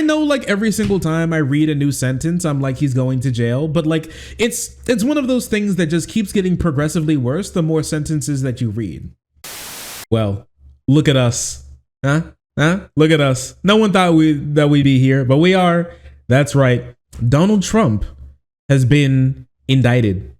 I know like every single time I read a new sentence, I'm like, he's going to jail. But like, it's one of those things that just keeps getting progressively worse the more sentences that you read. Well, look at us. Huh? Look at us. No one thought that we'd be here, but we are. That's right. Donald Trump has been indicted.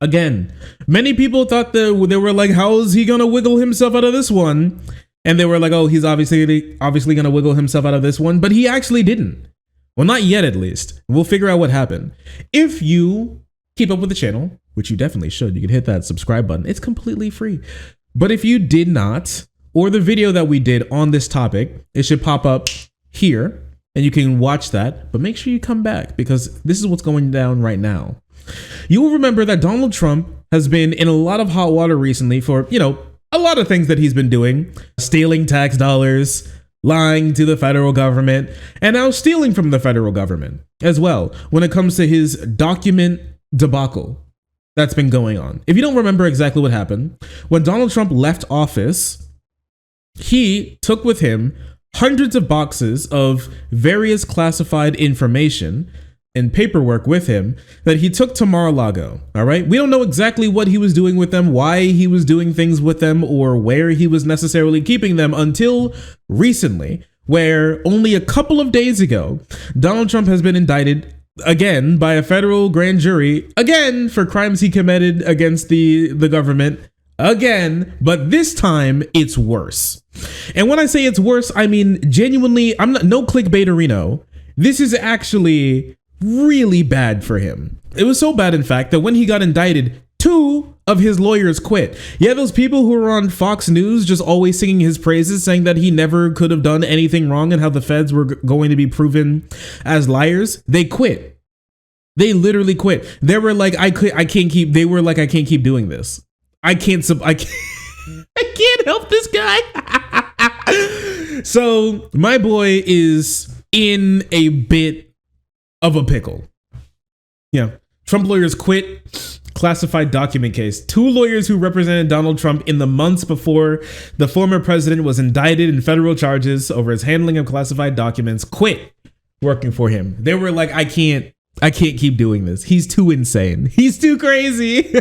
Again, many people thought that they were like, how is he going to wiggle himself out of this one? And they were like, oh, he's obviously going to wiggle himself out of this one. But he actually didn't. Well, not yet, at least. We'll figure out what happened. If you keep up with the channel, which you definitely should, you can hit that subscribe button. It's completely free. But if you did not, or the video that we did on this topic, it should pop up here and you can watch that. But make sure you come back because this is what's going down right now. You will remember that Donald Trump has been in a lot of hot water recently for, a lot of things that he's been doing, stealing tax dollars, lying to the federal government, and now stealing from the federal government as well when it comes to his document debacle that's been going on. If you don't remember exactly what happened, when Donald Trump left office, he took with him hundreds of boxes of various classified information and paperwork with him that he took to Mar-a-Lago. All right. We don't know exactly what he was doing with them, why he was doing things with them, or where he was necessarily keeping them until recently, where only a couple of days ago, Donald Trump has been indicted again by a federal grand jury, again for crimes he committed against the government. Again, but this time it's worse. And when I say it's worse, I mean genuinely, I'm not no clickbaiтерino. This is actually really bad for him. It was so bad, in fact, that when he got indicted, 2 of his lawyers quit. Yeah, those people who were on Fox News just always singing his praises, saying that he never could have done anything wrong and how the feds were going to be proven as liars, they quit. They literally quit. They were like, I can't keep doing this. I can't help this guy. So my boy is in a bit of a pickle. Yeah. Trump lawyers quit classified document case. 2 lawyers who represented Donald Trump in the months before the former president was indicted in federal charges over his handling of classified documents quit working for him. They were like, I can't keep doing this. He's too insane. He's too crazy.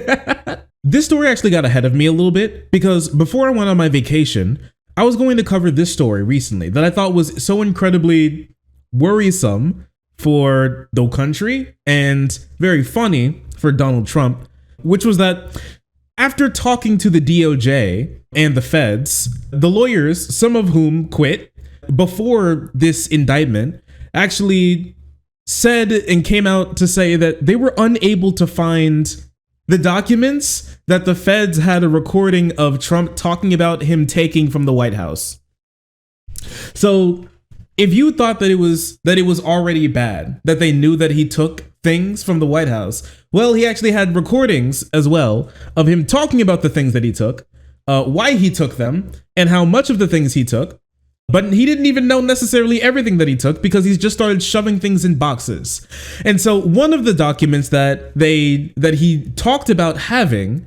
This story actually got ahead of me a little bit because before I went on my vacation, I was going to cover this story recently that I thought was so incredibly worrisome for the country and very funny for Donald Trump, which was that after talking to the DOJ and the feds, the lawyers, some of whom quit before this indictment, actually said and came out to say that they were unable to find the documents that the feds had a recording of Trump talking about him taking from the White House. So if you thought that it was already bad, that they knew that he took things from the White House, well, he actually had recordings as well of him talking about the things that he took, why he took them, and how much of the things he took. But he didn't even know necessarily everything that he took because he's just started shoving things in boxes. And so one of the documents that he talked about having,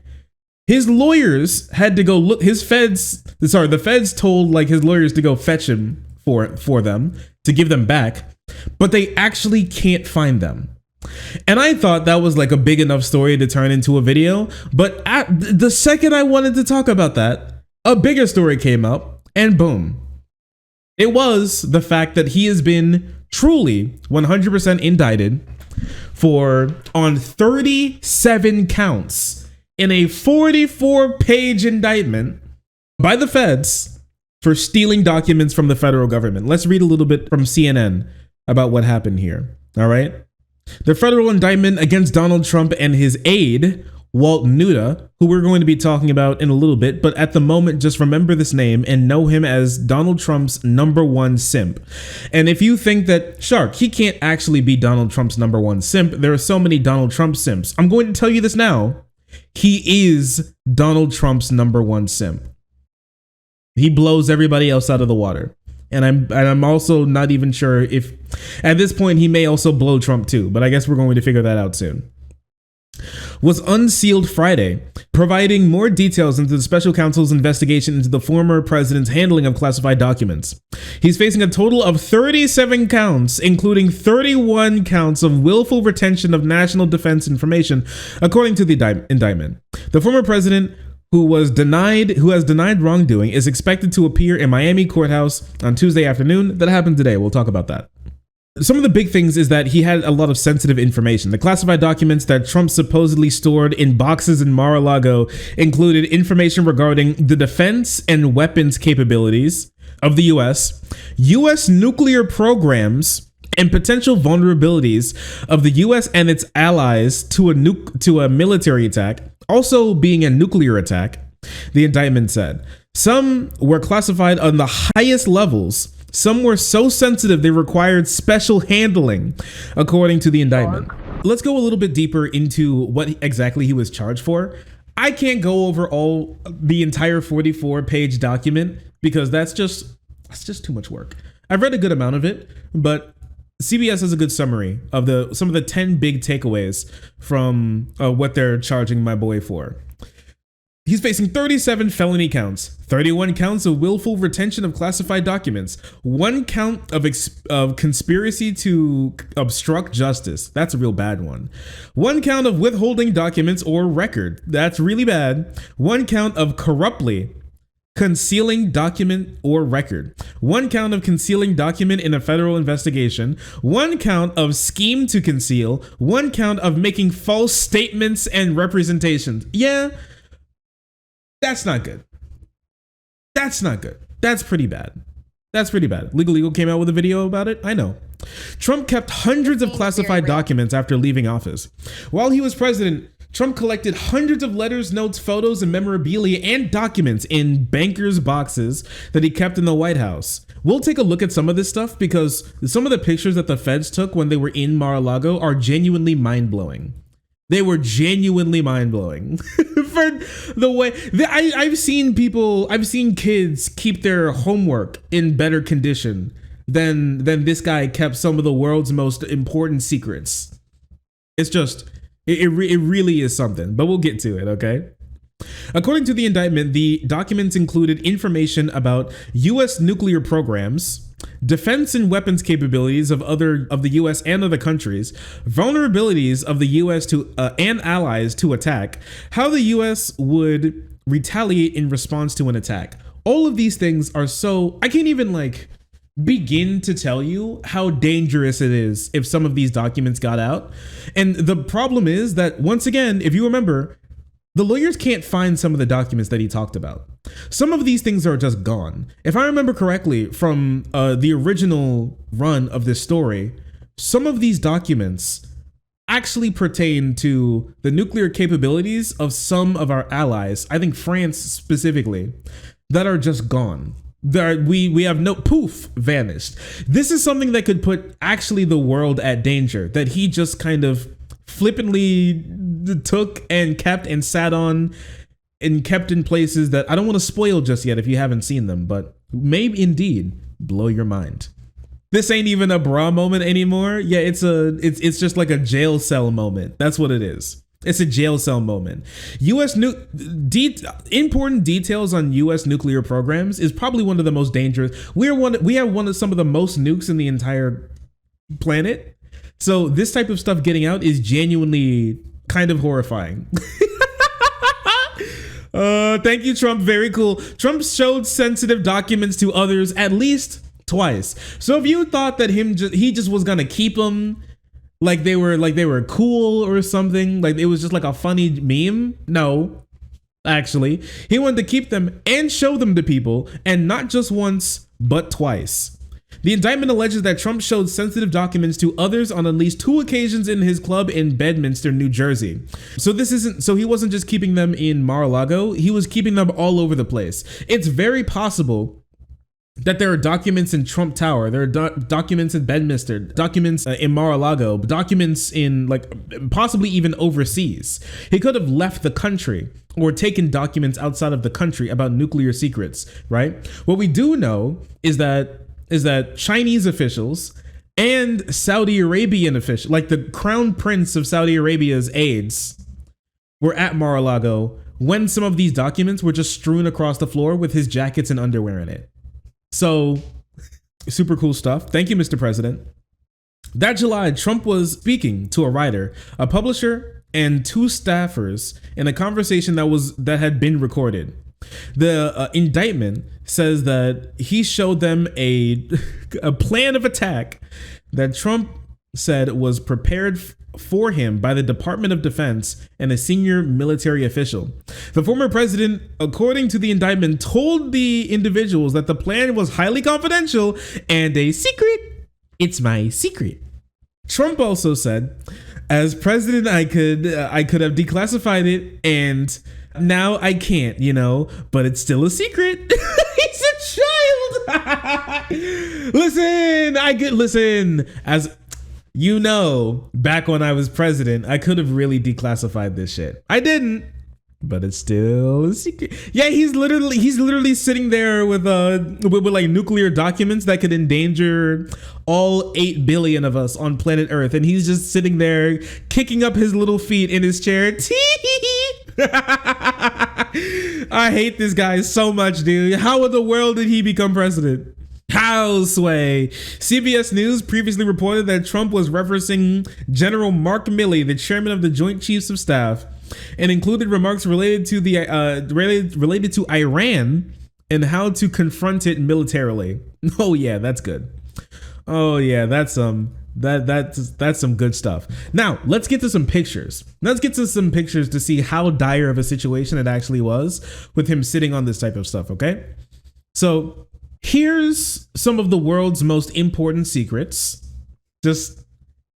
his lawyers had to go look. The feds told like his lawyers to go fetch him for them to give them back, but they actually can't find them. And I thought that was like a big enough story to turn into a video. But the second I wanted to talk about that, a bigger story came up and boom. It was the fact that he has been truly 100% indicted on 37 counts in a 44-page indictment by the feds for stealing documents from the federal government. Let's read a little bit from CNN about what happened here. All right. The federal indictment against Donald Trump and his aide, Walt Nauta, who we're going to be talking about in a little bit, but at the moment, just remember this name and know him as Donald Trump's #1 simp. And if you think that, Shark, he can't actually be Donald Trump's #1 simp, there are so many Donald Trump simps. I'm going to tell you this now. He is Donald Trump's #1 simp. He blows everybody else out of the water. And I'm also not even sure if at this point he may also blow Trump too, but I guess we're going to figure that out soon. Was unsealed Friday, providing more details into the special counsel's investigation into the former president's handling of classified documents. He's facing a total of 37 counts, including 31 counts of willful retention of national defense information, according to the indictment. The former president, who has denied wrongdoing, is expected to appear in Miami courthouse on Tuesday afternoon. That happened today. We'll talk about that. Some of the big things is that he had a lot of sensitive information. The classified documents that Trump supposedly stored in boxes in Mar-a-Lago included information regarding the defense and weapons capabilities of the U.S. nuclear programs, and potential vulnerabilities of the U.S. and its allies to a military attack, also being a nuclear attack, the indictment said. Some were classified on the highest levels. Some were so sensitive they required special handling, according to the indictment. Let's go a little bit deeper into what exactly he was charged for. I can't go over the entire 44-page document because that's just too much work. I've read a good amount of it, but CBS has a good summary of some of the 10 big takeaways from what they're charging my boy for. He's facing 37 felony counts, 31 counts of willful retention of classified documents, 1 count of conspiracy to obstruct justice. That's a real bad one. 1 count of withholding documents or record. That's really bad. 1 count of corruptly concealing document or record. 1 count of concealing document in a federal investigation. 1 count of scheme to conceal. 1 count of making false statements and representations. Yeah. That's not good. That's not good. That's pretty bad. Legal came out with a video about it. I know. Trump kept hundreds of classified documents after leaving office. While he was president, Trump collected hundreds of letters, notes, photos, and memorabilia and documents in bankers' boxes that he kept in the White House. We'll take a look at some of this stuff because some of the pictures that the feds took when they were in Mar-a-Lago are genuinely mind-blowing. They were genuinely mind-blowing. For the way I've seen kids keep their homework in better condition than this guy kept some of the world's most important secrets. It's just, it really is something, but we'll get to it, okay? According to the indictment, the documents included information about U.S. nuclear programs, defense and weapons capabilities of the U.S. and other countries, vulnerabilities of the U.S. to and allies to attack, how the U.S. would retaliate in response to an attack. All of these things are so, I can't even begin to tell you how dangerous it is if some of these documents got out. And the problem is that, once again, if you remember, the lawyers can't find some of the documents that he talked about. Some of these things are just gone. If I remember correctly from the original run of this story, some of these documents actually pertain to the nuclear capabilities of some of our allies, I think France specifically, that are just gone. We have no vanished. This is something that could put actually the world at danger, that he just kind of flippantly took and kept and sat on and kept in places that I don't want to spoil just yet if you haven't seen them, but may indeed blow your mind. This ain't even a bra moment anymore. Yeah, it's just like a jail cell moment. That's what it is. It's a jail cell moment. Important details on U.S. nuclear programs is probably one of the most dangerous. We have some of the most nukes in the entire planet. So this type of stuff getting out is genuinely kind of horrifying. Thank you, Trump. Very cool. Trump showed sensitive documents to others at least twice. So if you thought that he just was gonna keep them like they were cool or something, like it was just like a funny meme, no. Actually, he wanted to keep them and show them to people, and not just once, but twice. The indictment alleges that Trump showed sensitive documents to others on at least 2 occasions in his club in Bedminster, New Jersey. So he wasn't just keeping them in Mar-a-Lago, he was keeping them all over the place. It's very possible that there are documents in Trump Tower, there are documents in Bedminster, documents in Mar-a-Lago, documents in possibly even overseas. He could have left the country or taken documents outside of the country about nuclear secrets, right? What we do know is that Chinese officials and Saudi Arabian officials, like the Crown Prince of Saudi Arabia's aides, were at Mar-a-Lago when some of these documents were just strewn across the floor with his jackets and underwear in it. So super cool stuff. Thank you, Mr. President. That July, Trump was speaking to a writer, a publisher, and 2 staffers in a conversation that had been recorded. The indictment says that he showed them a plan of attack that Trump said was prepared for him by the Department of Defense and a senior military official. The former president, according to the indictment, told the individuals that the plan was highly confidential and a secret. It's my secret. Trump also said, as president, I could have declassified it, and now I can't, but it's still a secret. He's a child. Listen, as back when I was president, I could have really declassified this shit. I didn't, but it's still a secret. Yeah, he's literally sitting there with like nuclear documents that could endanger all 8 billion of us on planet Earth, and he's just sitting there kicking up his little feet in his chair. I hate this guy so much, dude. How in the world did he become president? How, Sway? CBS News previously reported that Trump was referencing General Mark Milley, the chairman of the Joint Chiefs of Staff, and included remarks related to Iran and how to confront it militarily. Oh yeah, that's good. Oh yeah, that's some good stuff. Now let's get to some pictures. To see how dire of a situation it actually was with him sitting on this type of stuff. Okay, so here's some of the world's most important secrets, just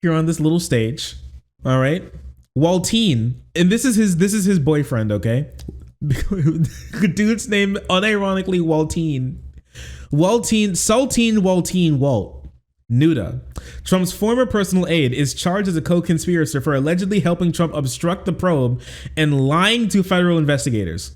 here on this little stage. All right, Waltine, and this is his boyfriend. Okay, dude's name unironically Waltine Walt Nauta, Trump's former personal aide, is charged as a co-conspirator for allegedly helping Trump obstruct the probe and lying to federal investigators.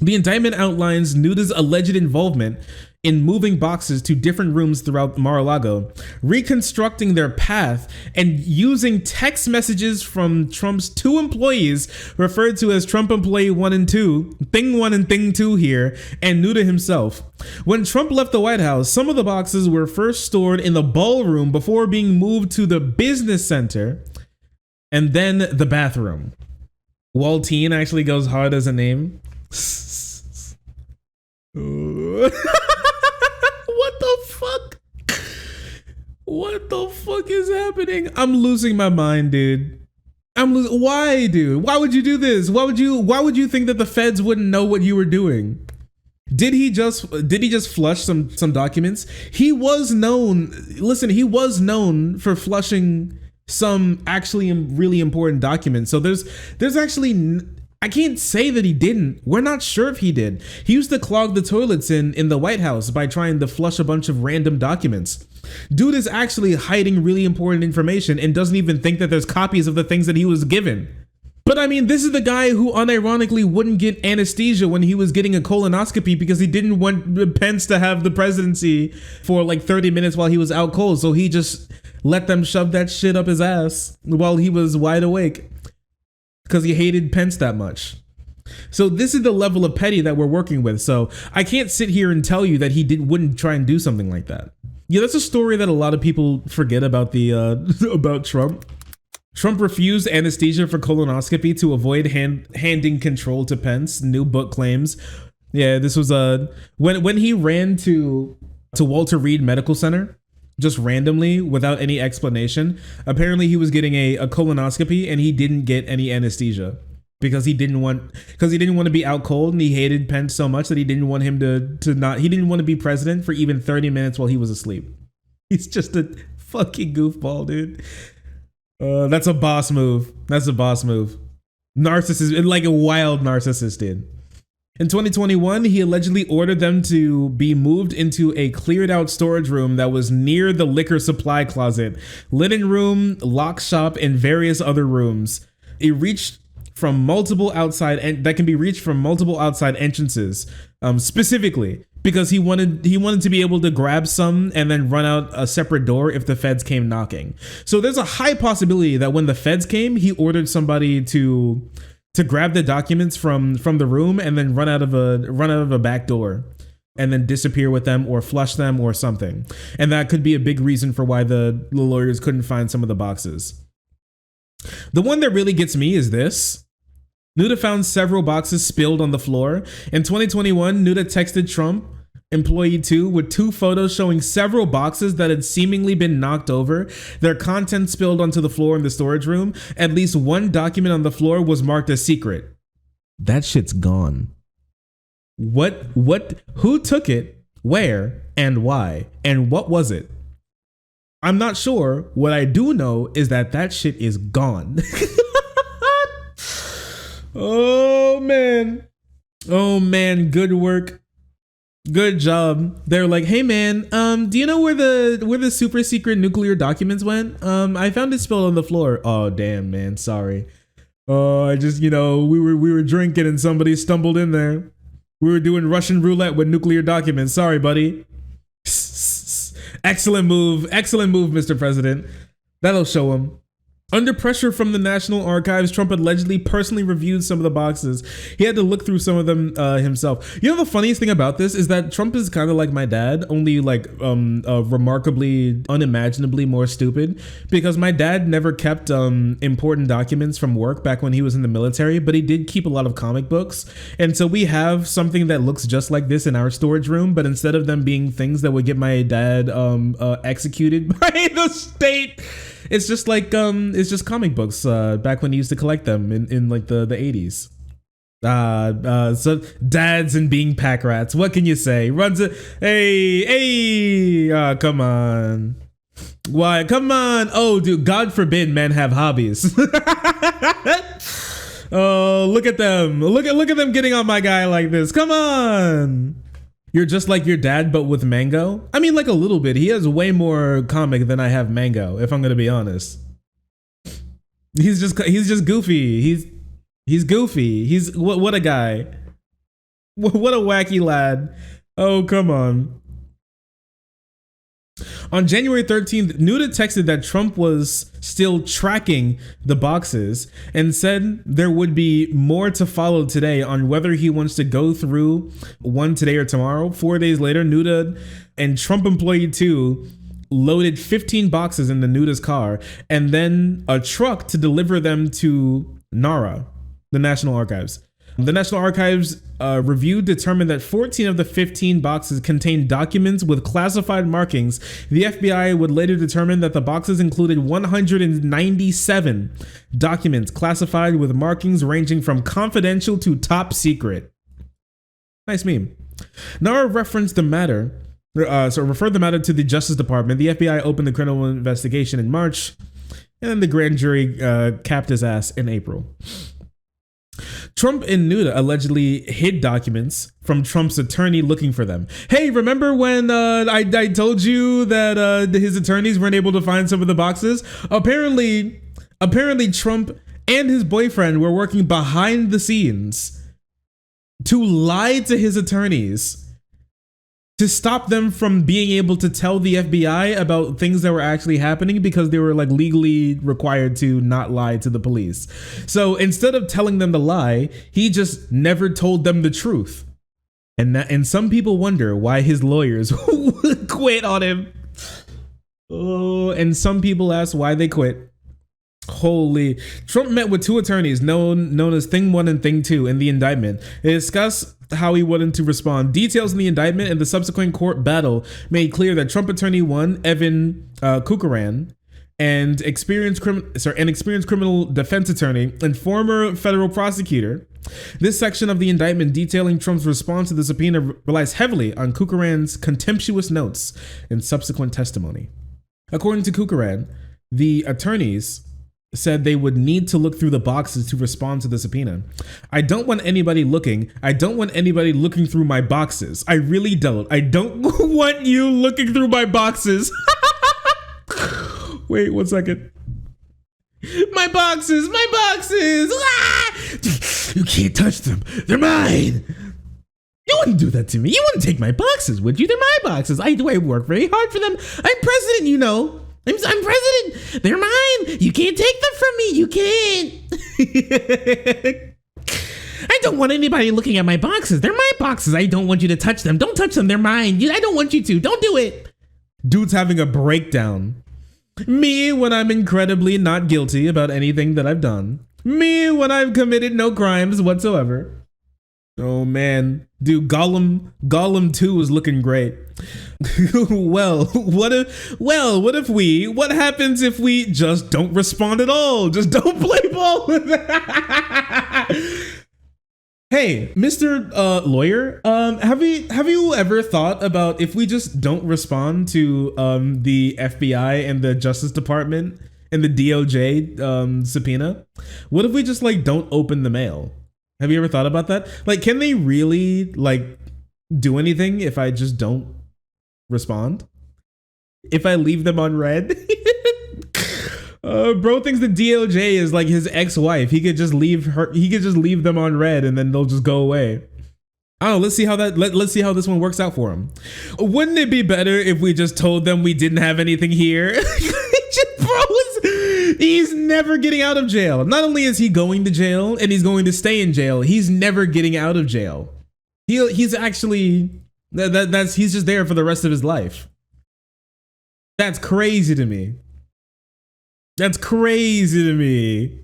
The indictment outlines Nauta's alleged involvement in moving boxes to different rooms throughout Mar-a-Lago, reconstructing their path, and using text messages from Trump's 2 employees, referred to as Trump Employee 1 and 2, Thing 1 and Thing 2 here, and Nauta himself. When Trump left the White House, some of the boxes were first stored in the ballroom before being moved to the business center and then the bathroom. Waltine actually goes hard as a name. What the fuck is happening? I'm losing my mind, dude. Why, dude? Why would you do this? Why would you think that the feds wouldn't know what you were doing? Did he just flush some documents? He was known for flushing some actually really important documents. So there's actually, I can't say that he didn't. We're not sure if he did. He used to clog the toilets in the White House by trying to flush a bunch of random documents. Dude is actually hiding really important information and doesn't even think that there's copies of the things that he was given. But I mean, this is the guy who unironically wouldn't get anesthesia when he was getting a colonoscopy because he didn't want Pence to have the presidency for like 30 minutes while he was out cold. So he just let them shove that shit up his ass while he was wide awake because he hated Pence that much. So this is the level of petty that we're working with. So I can't sit here and tell you that he wouldn't try and do something like that. Yeah, that's a story that a lot of people forget about about Trump. Trump refused anesthesia for colonoscopy to avoid handing control to Pence. New book claims. Yeah, this was when he ran to Walter Reed Medical Center just randomly without any explanation. Apparently, he was getting a colonoscopy and he didn't get any anesthesia because he didn't want to be out cold, and he hated Pence so much that he didn't want him he didn't want to be president for even 30 minutes while he was asleep. He's just a fucking goofball, dude. That's a boss move. Narcissist, like a wild narcissist did. In 2021, he allegedly ordered them to be moved into a cleared out storage room that was near the liquor supply closet, linen room, lock shop, and various other rooms. It reached from multiple outside entrances, specifically because he wanted to be able to grab some and then run out a separate door if the feds came knocking. So there's a high possibility that when the feds came, he ordered somebody to to grab the documents from the room and then run out of a back door and then disappear with them or flush them or something. And that could be a big reason for why the lawyers couldn't find some of the boxes. The one that really gets me is this. Nauta found several boxes spilled on the floor. In 2021, Nauta texted Trump employee 2 with 2 photos showing several boxes that had seemingly been knocked over, their contents spilled onto the floor in the storage room. At least one document on the floor was marked as secret. That shit's gone. Who took it, where, and why, and what was it? I'm not sure. What I do know is that shit is gone. Oh man, good work. Good job. They're like, hey man, do you know where the super secret nuclear documents went? I found it spilled on the floor. Oh damn, man, sorry. Oh, I just, we were drinking and somebody stumbled in there. We were doing Russian roulette with nuclear documents. Sorry, buddy. Excellent move, Mr. President. That'll show him. Under pressure from the National Archives, Trump allegedly personally reviewed some of the boxes. He had to look through some of them himself. You know, the funniest thing about this is that Trump is kind of like my dad, only like remarkably, unimaginably more stupid, because my dad never kept important documents from work back when he was in the military, but he did keep a lot of comic books. And so we have something that looks just like this in our storage room, but instead of them being things that would get my dad executed by the state, it's just like it's just comic books back when he used to collect them in like the 80s. So dads and being pack rats, what can you say? Runs it. Hey, come on. Why? Come on. Oh, dude, God forbid men have hobbies. Oh, look at them. Look at them getting on my guy like this. Come on. You're just like your dad, but with mango? I mean, like a little bit. He has way more comic than I have mango, if I'm gonna be honest. He's just goofy. He's goofy. He's what a guy. What a wacky lad. Oh, come on. On January 13th, Nauta texted that Trump was still tracking the boxes and said there would be more to follow today on whether he wants to go through one today or tomorrow. 4 days later, Nauta and Trump employee 2 loaded 15 boxes into Nauta's car and then a truck to deliver them to NARA, the National Archives. The National Archives review determined that 14 of the 15 boxes contained documents with classified markings. The FBI would later determine that the boxes included 197 documents classified with markings ranging from confidential to top secret. Nice meme. NARA referenced the matter, referred the matter to the Justice Department. The FBI opened the criminal investigation in March, and then the grand jury capped his ass in April. Trump and Nauta allegedly hid documents from Trump's attorney looking for them. Hey, remember when I told you that his attorneys weren't able to find some of the boxes? Apparently Trump and his boyfriend were working behind the scenes to lie to his attorneys to stop them from being able to tell the FBI about things that were actually happening because they were like legally required to not lie to the police. So instead of telling them to lie, he just never told them the truth. And some people wonder why his lawyers quit on him. Oh, and some people ask why they quit. Holy. Trump met with 2 attorneys known as Thing 1 and Thing 2 in the indictment. They discussed how he wanted to respond. Details in the indictment and the subsequent court battle made clear that Trump attorney 1, Evan Kukaran, and experienced criminal defense attorney and former federal prosecutor. This section of the indictment detailing Trump's response to the subpoena relies heavily on Kukaran's contemptuous notes and subsequent testimony. According to Kukaran, the attorneys said they would need to look through the boxes to respond to the subpoena. I don't want anybody looking. I don't want anybody looking through my boxes. I really don't. I don't want you looking through my boxes. Wait 1 second. My boxes. Ah! You can't touch them. They're mine. You wouldn't do that to me. You wouldn't take my boxes, would you? They're my boxes. I work very hard for them. I'm president, you know. I'm president. They're mine. You can't take them from me. You can't. I don't want anybody looking at my boxes. They're my boxes. I don't want you to touch them. Don't touch them. They're mine. I don't want you to. Don't do it. Dude's having a breakdown. Me when I'm incredibly not guilty about anything that I've done. Me when I've committed no crimes whatsoever. Oh man, dude, Gollum 2 is looking great. What happens if we just don't respond at all? Just don't play ball with that. Hey, Mr. Lawyer, have you ever thought about if we just don't respond to the FBI and the Justice Department and the DOJ subpoena? What if we just like don't open the mail? Have you ever thought about that? Like, can they really like do anything if I just don't respond? If I leave them on red? Bro thinks the DOJ is like his ex-wife. He could just leave them on red and then they'll just go away. I don't know, let's see how this one works out for him. Wouldn't it be better if we just told them we didn't have anything here? He's never getting out of jail. Not only is he going to jail and he's going to stay in jail, he's never getting out of jail. He's actually he's just there for the rest of his life. That's crazy to me. That's crazy to me.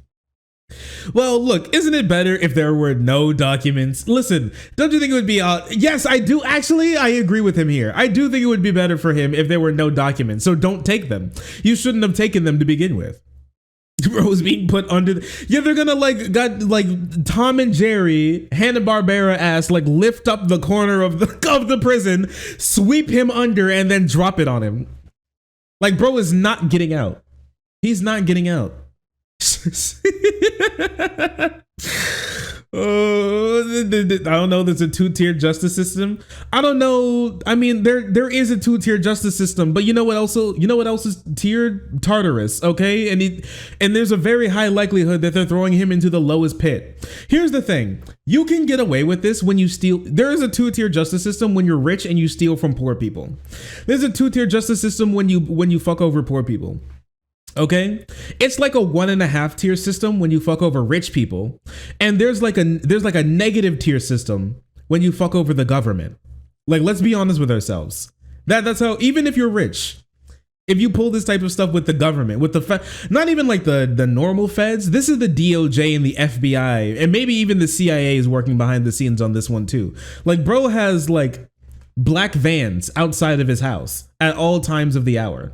Well, look, isn't it better if there were no documents? Listen, don't you think it would be yes, I do. Actually, I agree with him here. I do think it would be better for him if there were no documents. So don't take them. You shouldn't have taken them to begin with. Bro was being put under they're gonna got Tom and Jerry Hanna-Barbera ass lift up the corner of the prison, sweep him under and then drop it on him. Bro is not getting out. He's not getting out. I don't know. There's a two-tier justice system. I don't know. I mean, there is a two-tier justice system, but you know what else is tiered? Tartarus, okay? And there's a very high likelihood that they're throwing him into the lowest pit. Here's the thing. You can get away with this when you steal. There is a two-tier justice system when you're rich and you steal from poor people. There's a two-tier justice system when you fuck over poor people. Okay, it's like a 1.5 tier system when you fuck over rich people, and there's like a negative tier system when you fuck over the government. Let's be honest with ourselves. That's how, even if you're rich, if you pull this type of stuff with the government, with not even the normal feds, this is the DOJ and the FBI, and maybe even the CIA is working behind the scenes on this one too. Bro has black vans outside of his house at all times of the hour.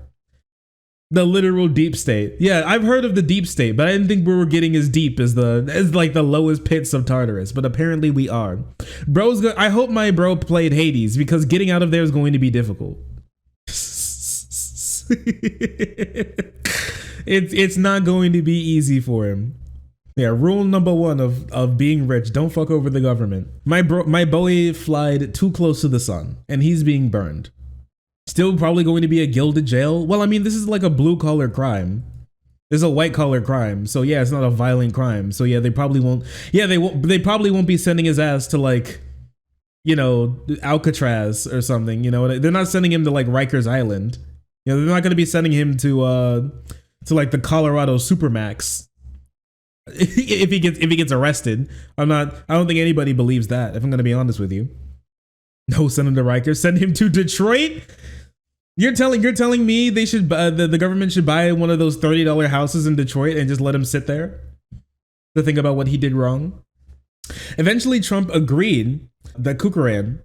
The literal deep state. Yeah, I've heard of the deep state, but I didn't think we were getting as deep as the lowest pits of Tartarus, but apparently we are. I hope my bro played Hades because getting out of there is going to be difficult. It's not going to be easy for him. Yeah, rule number 1 of being rich, don't fuck over the government. My boy flied too close to the sun and he's being burned. Still probably going to be a gilded jail. Well, I mean, this is a blue collar crime. This is a white collar crime. So yeah, it's not a violent crime. So yeah, they probably won't. Yeah, they probably won't be sending his ass to Alcatraz or something. They're not sending him to Rikers Island. They're not going to be sending him to the Colorado Supermax. if he gets arrested. I don't think anybody believes that, if I'm going to be honest with you. No, send him to Rikers. Send him to Detroit. You're telling me they should the government should buy one of those $30 houses in Detroit and just let him sit there to think about what he did wrong? Eventually, Trump agreed that Kukuran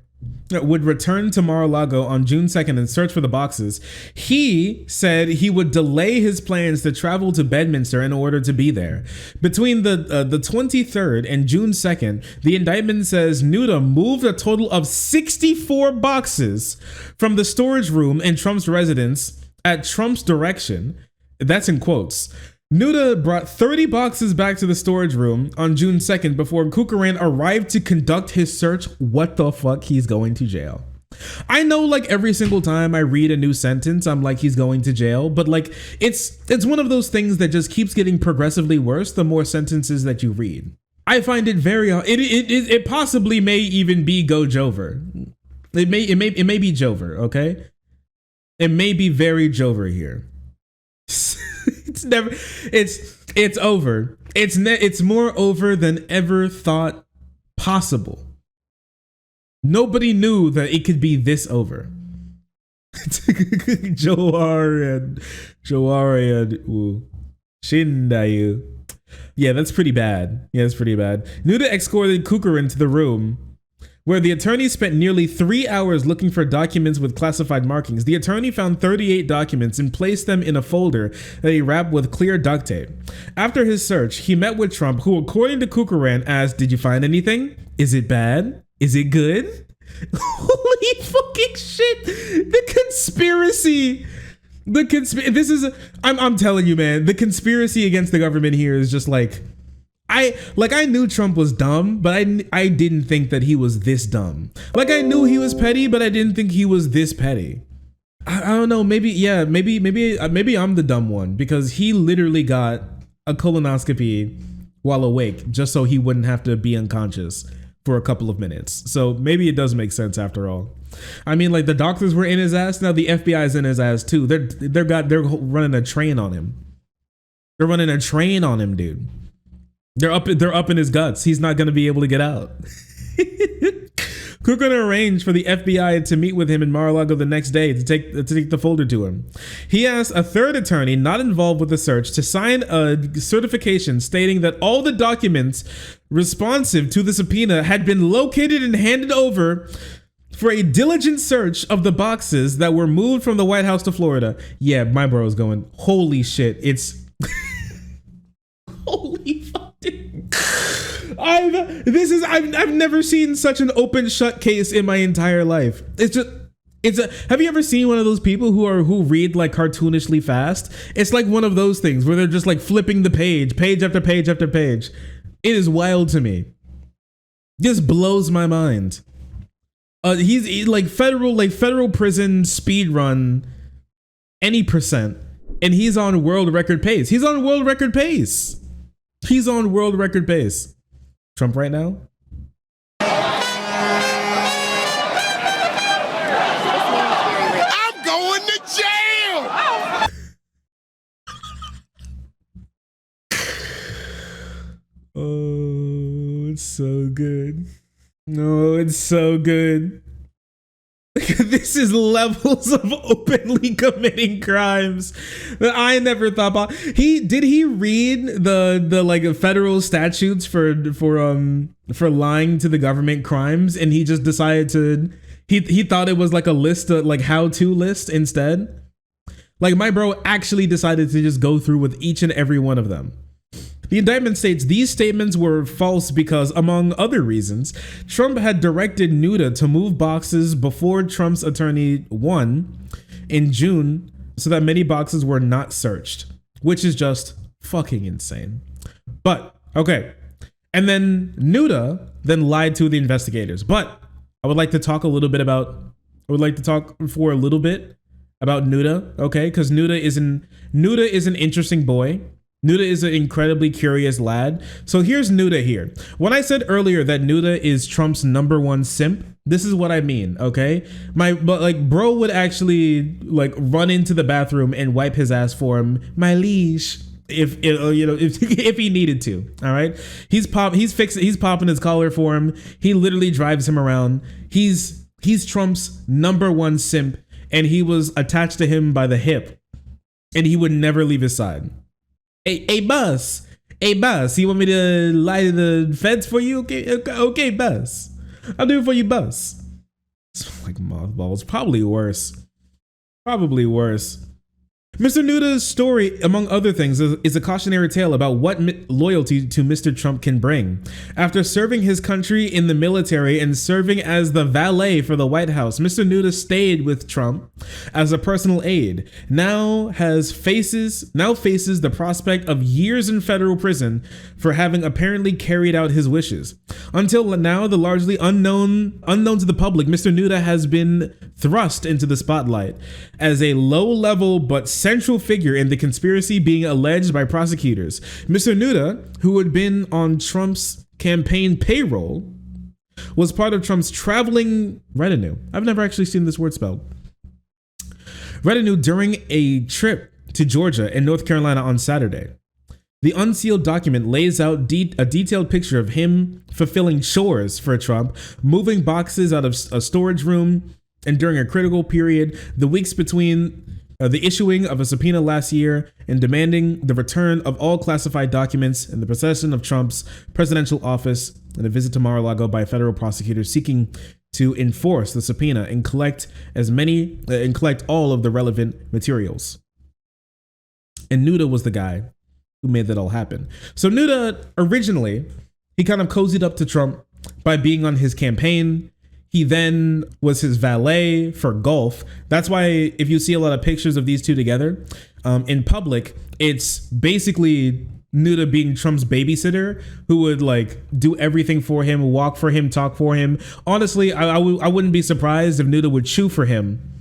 would return to Mar-a-Lago on June 2nd and search for the boxes. He said he would delay his plans to travel to Bedminster in order to be there. Between the 23rd and June 2nd, the indictment says Nauta moved a total of 64 boxes from the storage room in Trump's residence at Trump's direction. That's in quotes. Nauta brought 30 boxes back to the storage room on June 2nd before Kukuran arrived to conduct his search. What the fuck? He's going to jail. I know every single time I read a new sentence, I'm he's going to jail, but it's one of those things that just keeps getting progressively worse the more sentences that you read. I find it very, it possibly may even be go Jover. It may be Jover, okay? It may be very Jover here. It's over. It's more over than ever thought possible. Nobody knew that it could be this over. Johar and Shindayu. Yeah, that's pretty bad. Nauta escorted Kukurin to the room where the attorney spent nearly 3 hours looking for documents with classified markings. The attorney found 38 documents and placed them in a folder that he wrapped with clear duct tape. After his search, he met with Trump, who, according to Kukurin, asked, "Did you find anything? Is it bad? Is it good?" Holy fucking shit! The conspiracy. I'm telling you, man, the conspiracy against the government here is just like, I knew Trump was dumb, but I didn't think that he was this dumb. Like, I knew he was petty, but I didn't think he was this petty. I don't know, maybe I'm the dumb one, because he literally got a colonoscopy while awake just so he wouldn't have to be unconscious for a couple of minutes. So maybe it does make sense after all. I mean, like, the doctors were in his ass, now the FBI is in his ass too. They're running a train on him. They're running a train on him, dude. They're up in his guts. He's not going to be able to get out. Cook arranged for the FBI to meet with him in Mar-a-Lago the next day to take the folder to him. He asked a third attorney not involved with the search to sign a certification stating that all the documents responsive to the subpoena had been located and handed over for a diligent search of the boxes that were moved from the White House to Florida. Yeah, my bro's going, holy shit, it's holy fucking I've never seen such an open shut case in my entire life. Have you ever seen one of those people who read like cartoonishly fast? It's like one of those things where they're just like flipping the page after page after page. It is wild to me. This blows my mind. He's like federal prison speed run any percent, and he's on world record pace. Trump right now. I'm going to jail. Oh, it's so good. No, it's so good. This is levels of openly committing crimes that I never thought about. Did he read the like federal statutes for lying to the government crimes, and he just decided to he thought it was like a list of like how-to list instead? Like, my bro actually decided to just go through with each and every one of them. The indictment states these statements were false because, among other reasons, Trump had directed Nauta to move boxes before Trump's attorney won in June so that many boxes were not searched, which is just fucking insane. But, okay. And then Nauta then lied to the investigators. But I would like to talk for a little bit about Nauta, okay? Because Nauta is an interesting boy. Nauta is an incredibly curious lad. So here's Nauta here. When I said earlier that Nauta is Trump's #1 simp, this is what I mean, okay? Bro would actually like run into the bathroom and wipe his ass for him, my leash, if he needed to. All right, he's popping his collar for him. He literally drives him around. He's Trump's #1 simp, and he was attached to him by the hip, and he would never leave his side. Hey, boss. You want me to lie to the feds for you? Okay, boss. I'll do it for you, boss. It's like mothballs. Probably worse. Mr. Nauta's story, among other things, is a cautionary tale about what loyalty to Mr. Trump can bring. After serving his country in the military and serving as the valet for the White House, Mr. Nauta stayed with Trump as a personal aide. Now faces the prospect of years in federal prison for having apparently carried out his wishes. Until now, the largely unknown to the public, Mr. Nauta has been thrust into the spotlight as a low-level but central figure in the conspiracy being alleged by prosecutors. Mr. Nauta, who had been on Trump's campaign payroll, was part of Trump's traveling retinue. I've never actually seen this word spelled. Retinue during a trip to Georgia and North Carolina on Saturday. The unsealed document lays out a detailed picture of him fulfilling chores for Trump, moving boxes out of a storage room, and during a critical period, the weeks between the issuing of a subpoena last year and demanding the return of all classified documents and the possession of Trump's presidential office, and a visit to Mar-a-Lago by federal prosecutors seeking to enforce the subpoena and collect all of the relevant materials. And Nauta was the guy who made that all happen. So Nauta, originally, he kind of cozied up to Trump by being on his campaign. He then was his valet for golf. That's why if you see a lot of pictures of these two together in public, it's basically Nauta being Trump's babysitter who would like do everything for him, walk for him, talk for him. Honestly, I wouldn't be surprised if Nauta would chew for him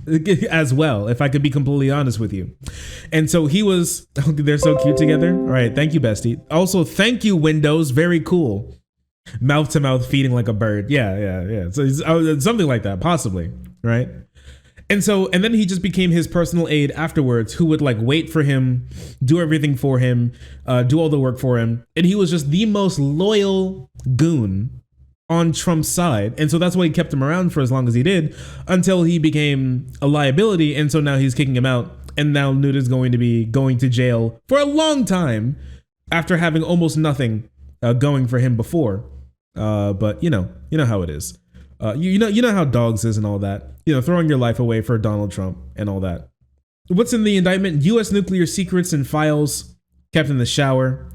as well, if I could be completely honest with you. And so he was, they're so cute together. All right, thank you, bestie. Also, thank you, Windows. Very cool. Mouth to mouth feeding like a bird. Yeah. So something like that, possibly, right? And then he just became his personal aide afterwards, who would like wait for him, do everything for him, do all the work for him. And he was just the most loyal goon on Trump's side. And so that's why he kept him around for as long as he did, until he became a liability. And so now he's kicking him out. And now Nauta's going to be going to jail for a long time after having almost nothing going for him before. But you know how it is. You know how dogs is and all that. Throwing your life away for Donald Trump and all that. What's in the indictment? U.S. nuclear secrets and files kept in the shower.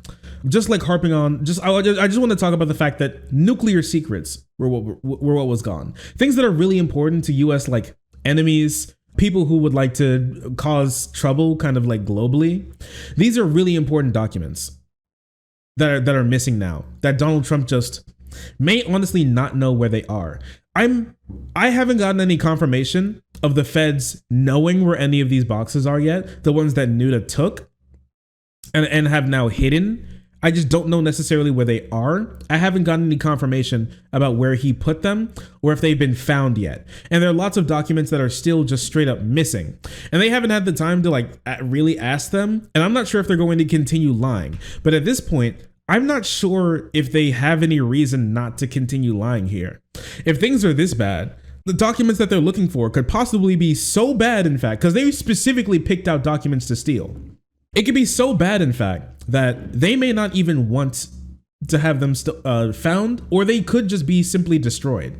Just like harping on, I just want to talk about the fact that nuclear secrets were what was gone. Things that are really important to U.S. like enemies, people who would like to cause trouble, kind of like globally. These are really important documents that are missing now. That Donald Trump just may honestly not know where they are. I haven't gotten any confirmation of the feds knowing where any of these boxes are yet. The ones that Nauta took and have now hidden. I just don't know necessarily where they are. I haven't gotten any confirmation about where he put them or if they've been found yet. And there are lots of documents that are still just straight up missing. And they haven't had the time to like really ask them. And I'm not sure if they're going to continue lying. But at this point, I'm not sure if they have any reason not to continue lying here. If things are this bad, the documents that they're looking for could possibly be so bad, in fact, because they specifically picked out documents to steal. It could be so bad, in fact, that they may not even want to have them found, or they could just be simply destroyed.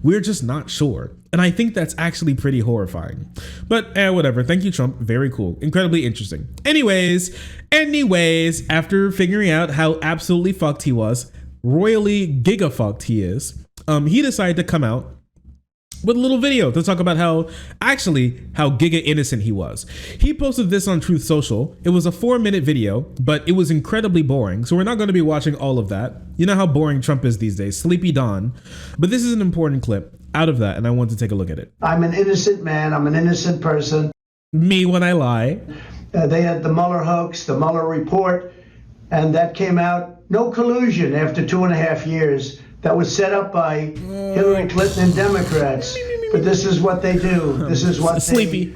We're just not sure. And I think that's actually pretty horrifying. But whatever. Thank you, Trump. Very cool. Incredibly interesting. Anyways, after figuring out how absolutely fucked he was, royally giga-fucked he is, he decided to come out with a little video to talk about how giga innocent he was. He posted this on Truth Social. It was a 4-minute video, but it was incredibly boring. So we're not going to be watching all of that. You know how boring Trump is these days, sleepy Don. But this is an important clip out of that, and I want to take a look at it. I'm an innocent man. I'm an innocent person. Me when I lie. They had the Mueller hoax, the Mueller report, and that came out. No collusion after 2.5 years. That was set up by Hillary Clinton and Democrats. But this is what they do. This is what they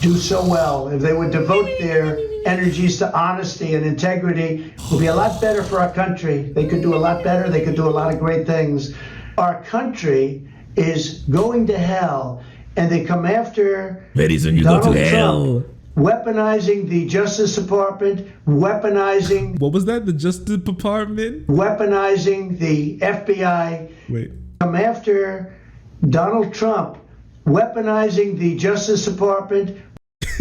do so well. If they would devote their energies to honesty and integrity, it would be a lot better for our country. They could do a lot better. They could do a lot of great things. Our country is going to hell, and they come after ladies, when you Donald go to hell. Trump, weaponizing the Justice Department, weaponizing... What was that? The Justice Department? Weaponizing the FBI. Wait. Come after Donald Trump, weaponizing the Justice Department.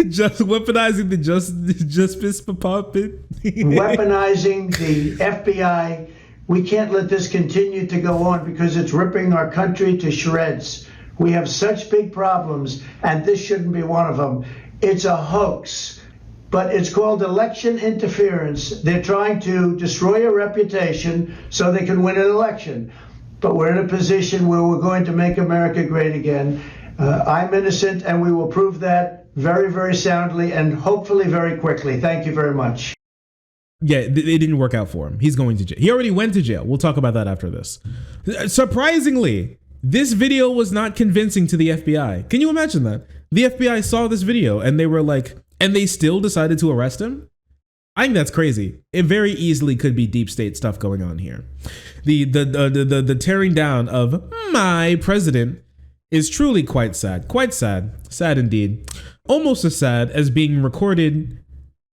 Just weaponizing the Justice Department. Weaponizing the FBI. We can't let this continue to go on because it's ripping our country to shreds. We have such big problems, and this shouldn't be one of them. It's a hoax, but it's called election interference. They're trying to destroy your reputation so they can win an election. But we're in a position where we're going to make America great again. I'm innocent, and we will prove that very, very soundly and hopefully very quickly. Thank you very much. Yeah, it didn't work out for him. He's going to jail. He already went to jail. We'll talk about that after this. Surprisingly, this video was not convincing to the FBI. Can you imagine that? The FBI saw this video and they were like, and they still decided to arrest him? I think that's crazy. It very easily could be deep state stuff going on here. The tearing down of my president is truly quite sad. Quite sad. Sad indeed. Almost as sad as being recorded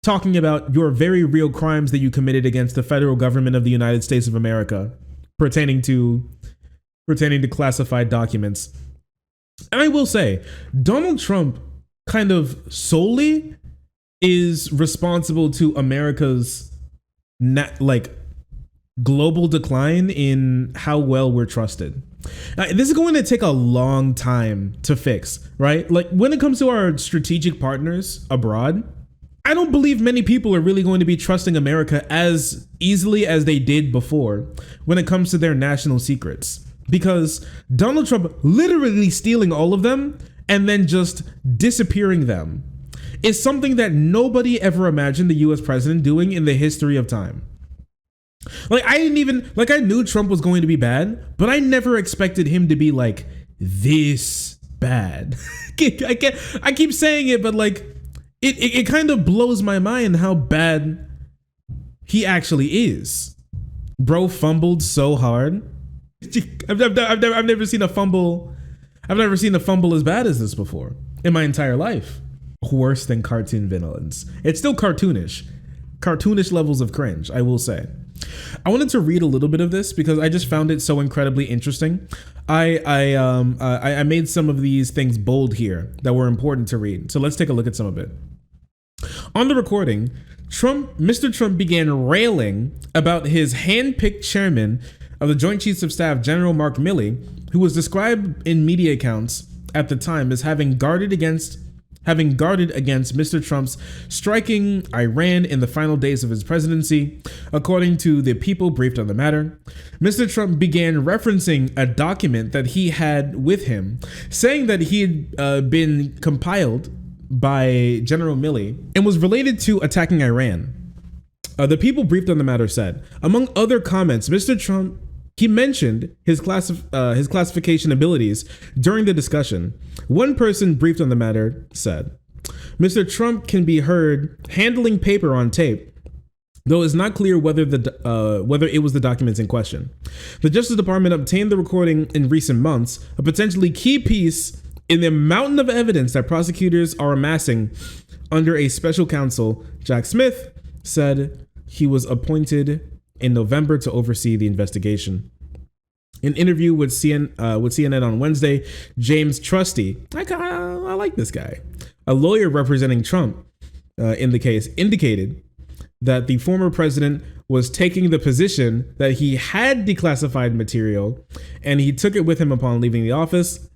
talking about your very real crimes that you committed against the federal government of the United States of America pertaining to classified documents. And I will say, Donald Trump kind of solely is responsible to America's global decline in how well we're trusted. This is going to take a long time to fix, right? Like when it comes to our strategic partners abroad, I don't believe many people are really going to be trusting America as easily as they did before when it comes to their national secrets, because Donald Trump literally stealing all of them and then just disappearing them is something that nobody ever imagined the US president doing in the history of time. Like I knew Trump was going to be bad, but I never expected him to be like this bad. I keep saying it, but like it kind of blows my mind how bad he actually is. Bro fumbled so hard. I've never seen a fumble. I've never seen a fumble as bad as this before in my entire life. Worse than cartoon villains. It's still cartoonish levels of cringe, I will say. I wanted to read a little bit of this because I just found it so incredibly interesting. I made some of these things bold here that were important to read. So let's take a look at some of it. On the recording, Mr. Trump began railing about his hand-picked chairman of the Joint Chiefs of Staff, General Mark Milley, who was described in media accounts at the time as having guarded against Mr. Trump's striking Iran in the final days of his presidency. According to the people briefed on the matter, Mr. Trump began referencing a document that he had with him, saying that he had been compiled by General Milley and was related to attacking Iran. The people briefed on the matter said, among other comments, Mr. Trump, he mentioned his classification abilities during the discussion. One person briefed on the matter said, Mr. Trump can be heard handling paper on tape, though it's not clear whether it was the documents in question. The Justice Department obtained the recording in recent months, a potentially key piece in the mountain of evidence that prosecutors are amassing under a special counsel. Jack Smith said he was appointed in November to oversee the investigation. In an interview with CNN on Wednesday, James Trusty, I like this guy, a lawyer representing Trump in the case, indicated that the former president was taking the position that he had declassified material and he took it with him upon leaving the office,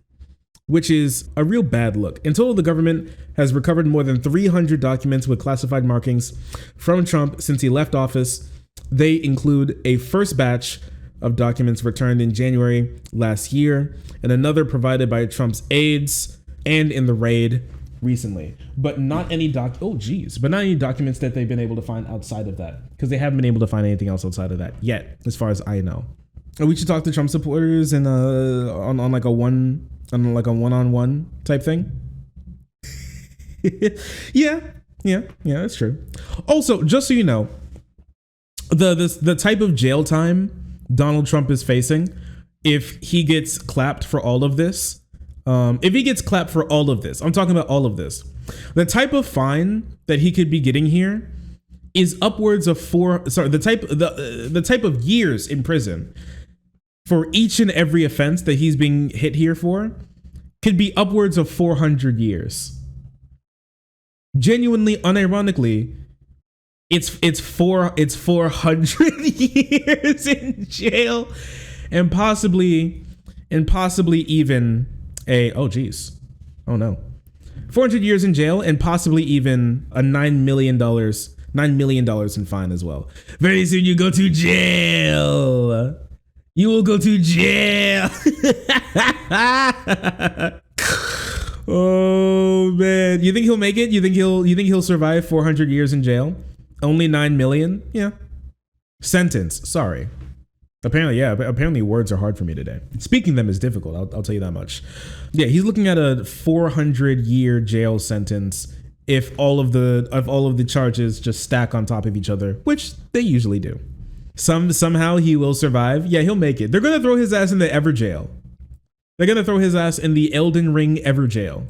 which is a real bad look. In total, the government has recovered more than 300 documents with classified markings from Trump since he left office. They include a first batch of documents returned in January last year and another provided by Trump's aides and in the raid recently, but not any not any documents that they've been able to find outside of that, because they haven't been able to find anything else outside of that yet, as far as I know. And we should talk to Trump supporters and on a one-on-one type thing. yeah, that's true. Also, just so you know, the type of jail time Donald Trump is facing, if he gets clapped for all of this, I'm talking about all of this, the type of fine that he could be getting here is upwards of the type of years in prison for each and every offense that he's being hit here for could be upwards of 400 years. Genuinely, unironically, it's 400 years in jail and possibly even 400 years in jail and possibly even a $9 million in fine as well. Very soon you go to jail. You will go to jail. Oh man, you think he'll make it? You think he'll survive 400 years in jail? Only 9 million? Yeah. Sentence. Sorry. Apparently words are hard for me today. Speaking them is difficult. I'll tell you that much. Yeah, he's looking at a 400-year jail sentence if all of the charges just stack on top of each other, which they usually do. Somehow he will survive. Yeah, he'll make it. They're gonna throw his ass in the Ever Jail. They're gonna throw his ass in the Elden Ring Ever Jail.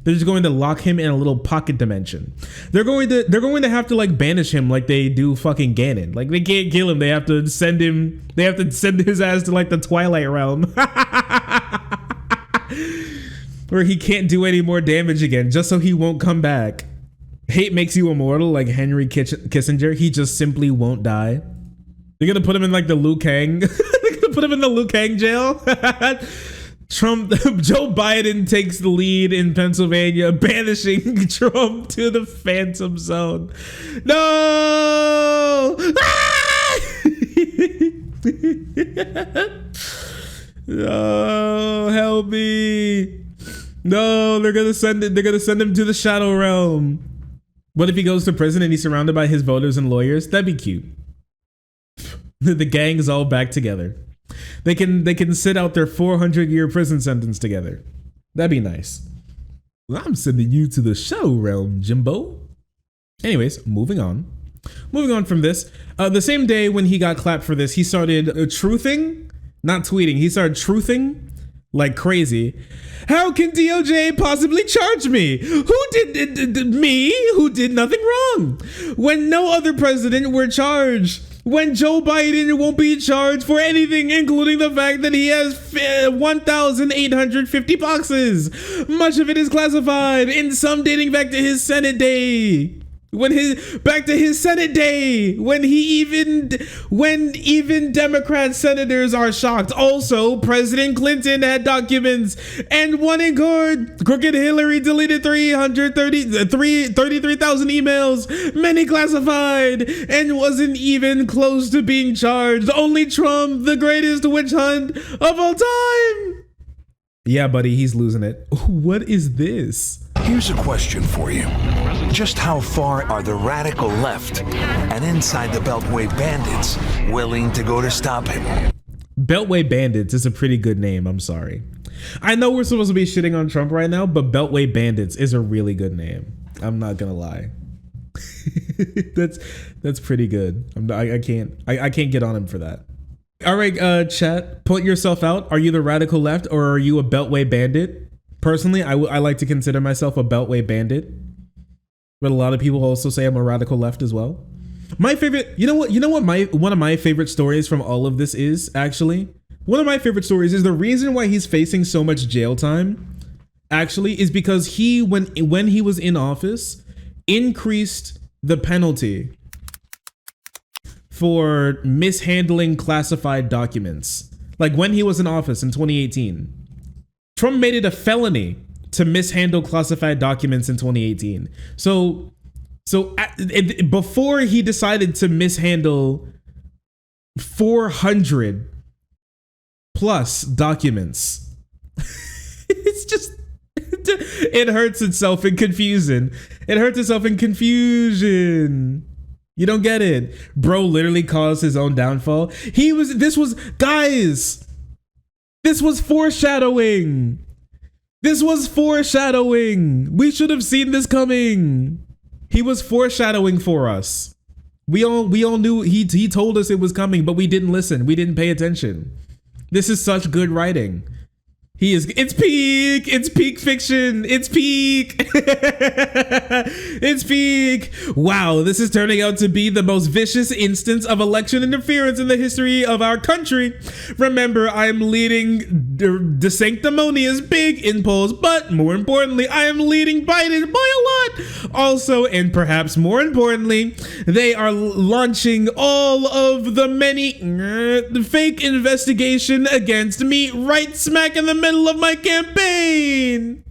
They're just going to lock him in a little pocket dimension. They're going to have to like banish him like they do fucking Ganon. Like they can't kill him. They have to send his ass to like the Twilight Realm. Where he can't do any more damage again, just so he won't come back. Hate makes you immortal, like Henry Kissinger. He just simply won't die. They're gonna put him in like the Liu Kang. They're gonna put him in the Liu Kang jail. Joe Biden takes the lead in Pennsylvania, banishing Trump to the Phantom Zone. No! Oh, help me! No, they're gonna send him to the Shadow Realm. What if he goes to prison and he's surrounded by his voters and lawyers? That'd be cute. The gang's all back together. They can sit out their 400-year prison sentence together. That'd be nice. Well, I'm sending you to the Shadow Realm, Jimbo. Anyways, moving on. Moving on from this. The same day when he got clapped for this, he started truthing, not tweeting. He started truthing like crazy. How can DOJ possibly charge me? Who did me? Who did nothing wrong? When no other president were charged. When Joe Biden won't be charged for anything, including the fact that he has 1,850 boxes. Much of it is classified, and some dating back to his Senate day. When even Democrat senators are shocked. Also, President Clinton had documents and one in court. Crooked Hillary deleted 33,000 emails, many classified, and wasn't even close to being charged. Only Trump, the greatest witch hunt of all time. Yeah, buddy, he's losing it. What is this? Here's a question for you. Just how far are the radical left and inside the Beltway bandits willing to go to stop him? Beltway bandits is a pretty good name. I'm sorry. I know we're supposed to be shitting on Trump right now, but Beltway bandits is a really good name. I'm not gonna lie. That's pretty good. I can't get on him for that. All right, chat, put yourself out. Are you the radical left or are you a Beltway bandit? Personally, I like to consider myself a Beltway bandit, but a lot of people also say I'm a radical left as well. My favorite, one of my favorite stories from all of this is actually, one of my favorite stories is the reason why he's facing so much jail time actually is because he, when he was in office, increased the penalty for mishandling classified documents. Like when he was in office in 2018. Trump made it a felony to mishandle classified documents in 2018. So before he decided to mishandle 400 plus documents, it's just, it hurts itself in confusion. It hurts itself in confusion. You don't get it. Bro literally caused his own downfall. This was foreshadowing. This was foreshadowing. We should have seen this coming. He was foreshadowing for us. We all knew he told us it was coming, but we didn't listen. We didn't pay attention. This is such good writing. It's peak fiction. It's peak. It's peak. Wow, this is turning out to be the most vicious instance of election interference in the history of our country. Remember, I am leading DeSanctimonious big in polls, but more importantly, I am leading Biden by a lot. Also, and perhaps more importantly, they are launching all of the many fake investigation against me right smack in the middle of my campaign.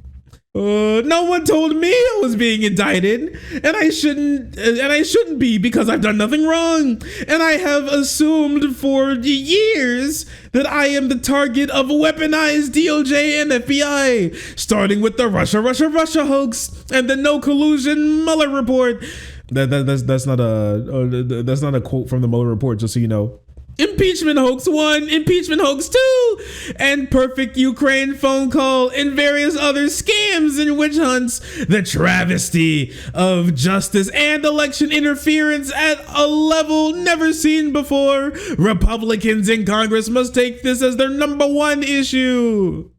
No one told me I was being indicted, and I shouldn't be because I've done nothing wrong. And I have assumed for years that I am the target of weaponized DOJ and FBI, starting with the Russia hoax and the no collusion Mueller report. That's not a quote from the Mueller report, just so you know. Impeachment hoax 1, impeachment hoax 2, and perfect Ukraine phone call, and various other scams and witch hunts. The travesty of justice and election interference at a level never seen before. Republicans in Congress must take this as their number one issue.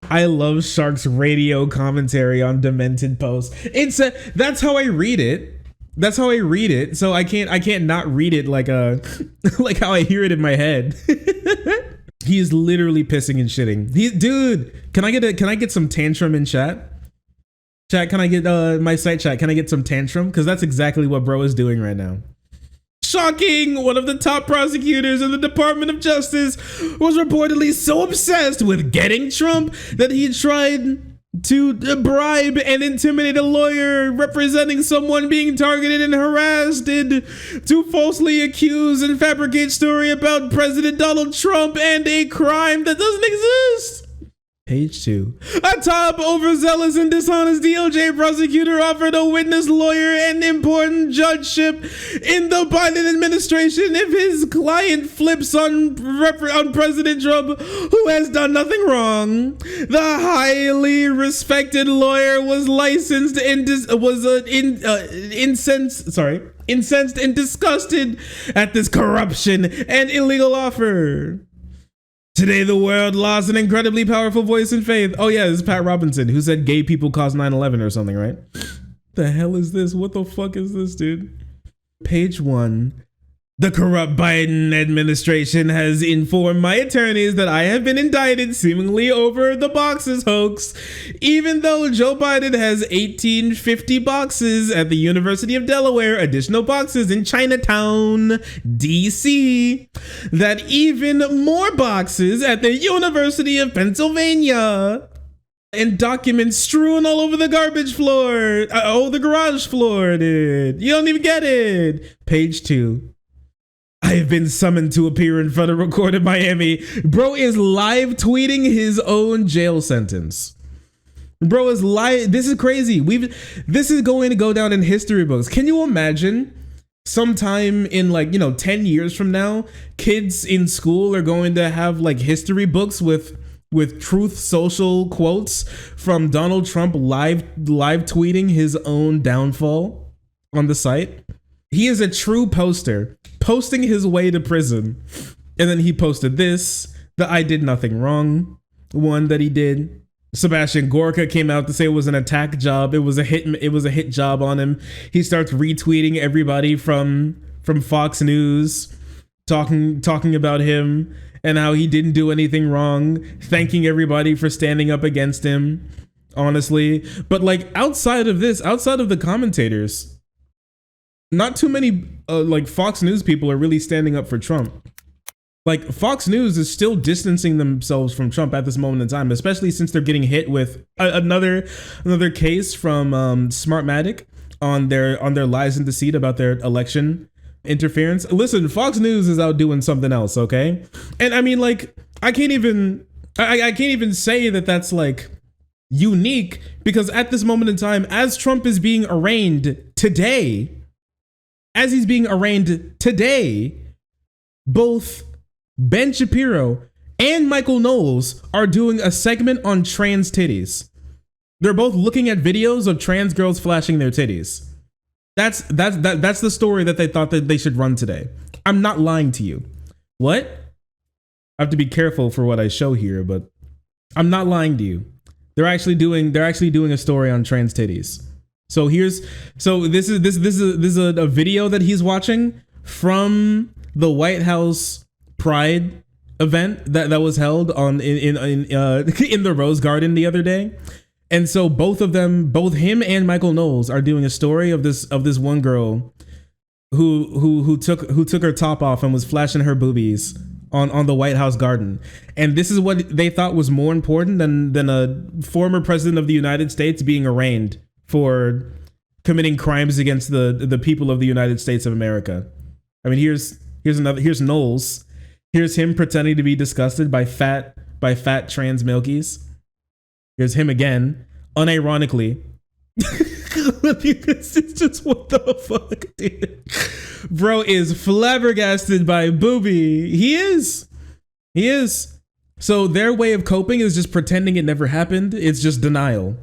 I love Shark's radio commentary on demented posts. That's how I read it. That's how I read it. So I can't not read it like like how I hear it in my head. He is literally pissing and shitting. Dude, can I get some tantrum in chat? Chat, can I get my site chat? Can I get some tantrum? Because that's exactly what bro is doing right now. Shocking! One of the top prosecutors in the Department of Justice was reportedly so obsessed with getting Trump that he tried to bribe and intimidate a lawyer representing someone being targeted and harassed, and to falsely accuse and fabricate story about President Donald Trump and a crime that doesn't exist. Page 2. A top overzealous and dishonest DOJ prosecutor offered a witness, lawyer, and important judgeship in the Biden administration if his client flips on President Trump, who has done nothing wrong. The highly respected lawyer was licensed and incensed and disgusted at this corruption and illegal offer. Today, the world lost an incredibly powerful voice in faith. Oh yeah, this is Pat Robinson, who said gay people caused 9/11 or something, right? The hell is this? What the fuck is this, dude? Page 1. The corrupt Biden administration has informed my attorneys that I have been indicted seemingly over the boxes hoax, even though Joe Biden has 1850 boxes at the University of Delaware, additional boxes in Chinatown, DC, that even more boxes at the University of Pennsylvania, and documents strewn all over the garbage floor. The garage floor, dude. You don't even get it. Page 2. I have been summoned to appear in federal court in Miami. Bro is live tweeting his own jail sentence. Bro is live. This is crazy. This is going to go down in history books. Can you imagine sometime in 10 years from now, kids in school are going to have like history books with Truth Social quotes from Donald Trump live tweeting his own downfall on the site? He is a true poster, posting his way to prison. And then he posted this, the I did nothing wrong one that he did. Sebastian Gorka came out to say it was an attack job. It was a hit job on him. He starts retweeting everybody from Fox News, talking about him and how he didn't do anything wrong, thanking everybody for standing up against him, honestly. But like outside of the commentators, not too many Fox News people are really standing up for Trump. Like Fox News is still distancing themselves from Trump at this moment in time, especially since they're getting hit with another case from Smartmatic on their lies and deceit about their election interference. Listen, Fox News is out doing something else, okay? And I mean, like, I can't even say that that's like unique, because at this moment in time, as Trump is being arraigned today, both Ben Shapiro and Michael Knowles are doing a segment on trans titties. They're both looking at videos of trans girls flashing their titties. That's the story that they thought that they should run today. I'm not lying to you. What? I have to be careful for what I show here, but I'm not lying to you. They're actually doing a story on trans titties. So this is a video that he's watching from the White House Pride event that was held in the Rose Garden the other day. And so both him and Michael Knowles are doing a story of this one girl who took her top off and was flashing her boobies on the White House garden. And this is what they thought was more important than a former president of the United States being arraigned for committing crimes against the people of the United States of America. I mean, here's Knowles. Here's him pretending to be disgusted by fat trans milkies. Here's him again, unironically. It's just what the fuck, dude. Bro is flabbergasted by Booby. He is. So their way of coping is just pretending it never happened. It's just denial.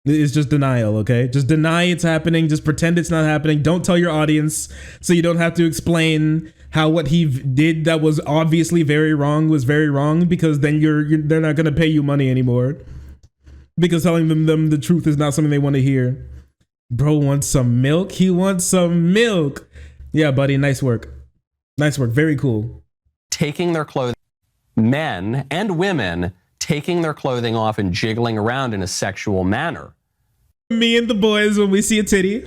It's just denial, okay? Just deny it's happening. Just pretend it's not happening. Don't tell your audience so you don't have to explain how what he did that was obviously very wrong was very wrong, because then they're not going to pay you money anymore. Because telling them the truth is not something they want to hear. Bro wants some milk. He wants some milk. Yeah, buddy. Nice work. Nice work. Very cool. Taking their clothing, men and women taking their clothing off and jiggling around in a sexual manner. Me and the boys, when we see a titty,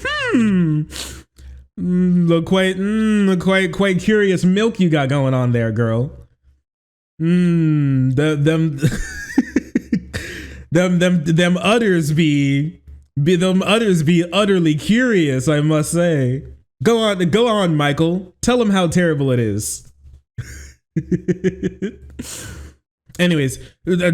look quite curious milk you got going on there, girl. Them udders be utterly curious, I must say. Go on, Michael. Tell them how terrible it is. Anyways,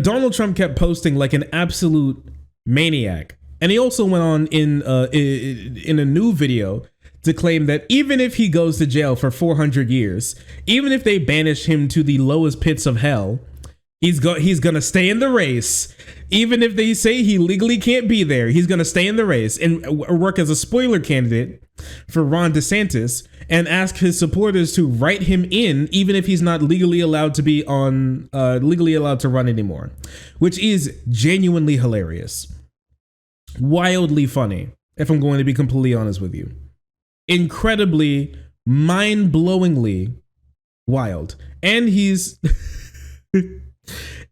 Donald Trump kept posting like an absolute maniac. And he also went on in a new video to claim that even if he goes to jail for 400 years, even if they banish him to the lowest pits of hell, he's gonna stay in the race. Even if they say he legally can't be there, he's gonna stay in the race and work as a spoiler candidate for Ron DeSantis and ask his supporters to write him in, even if he's not legally allowed to run anymore, which is genuinely hilarious, wildly funny, if I'm going to be completely honest with you. Incredibly, mind-blowingly wild. And he's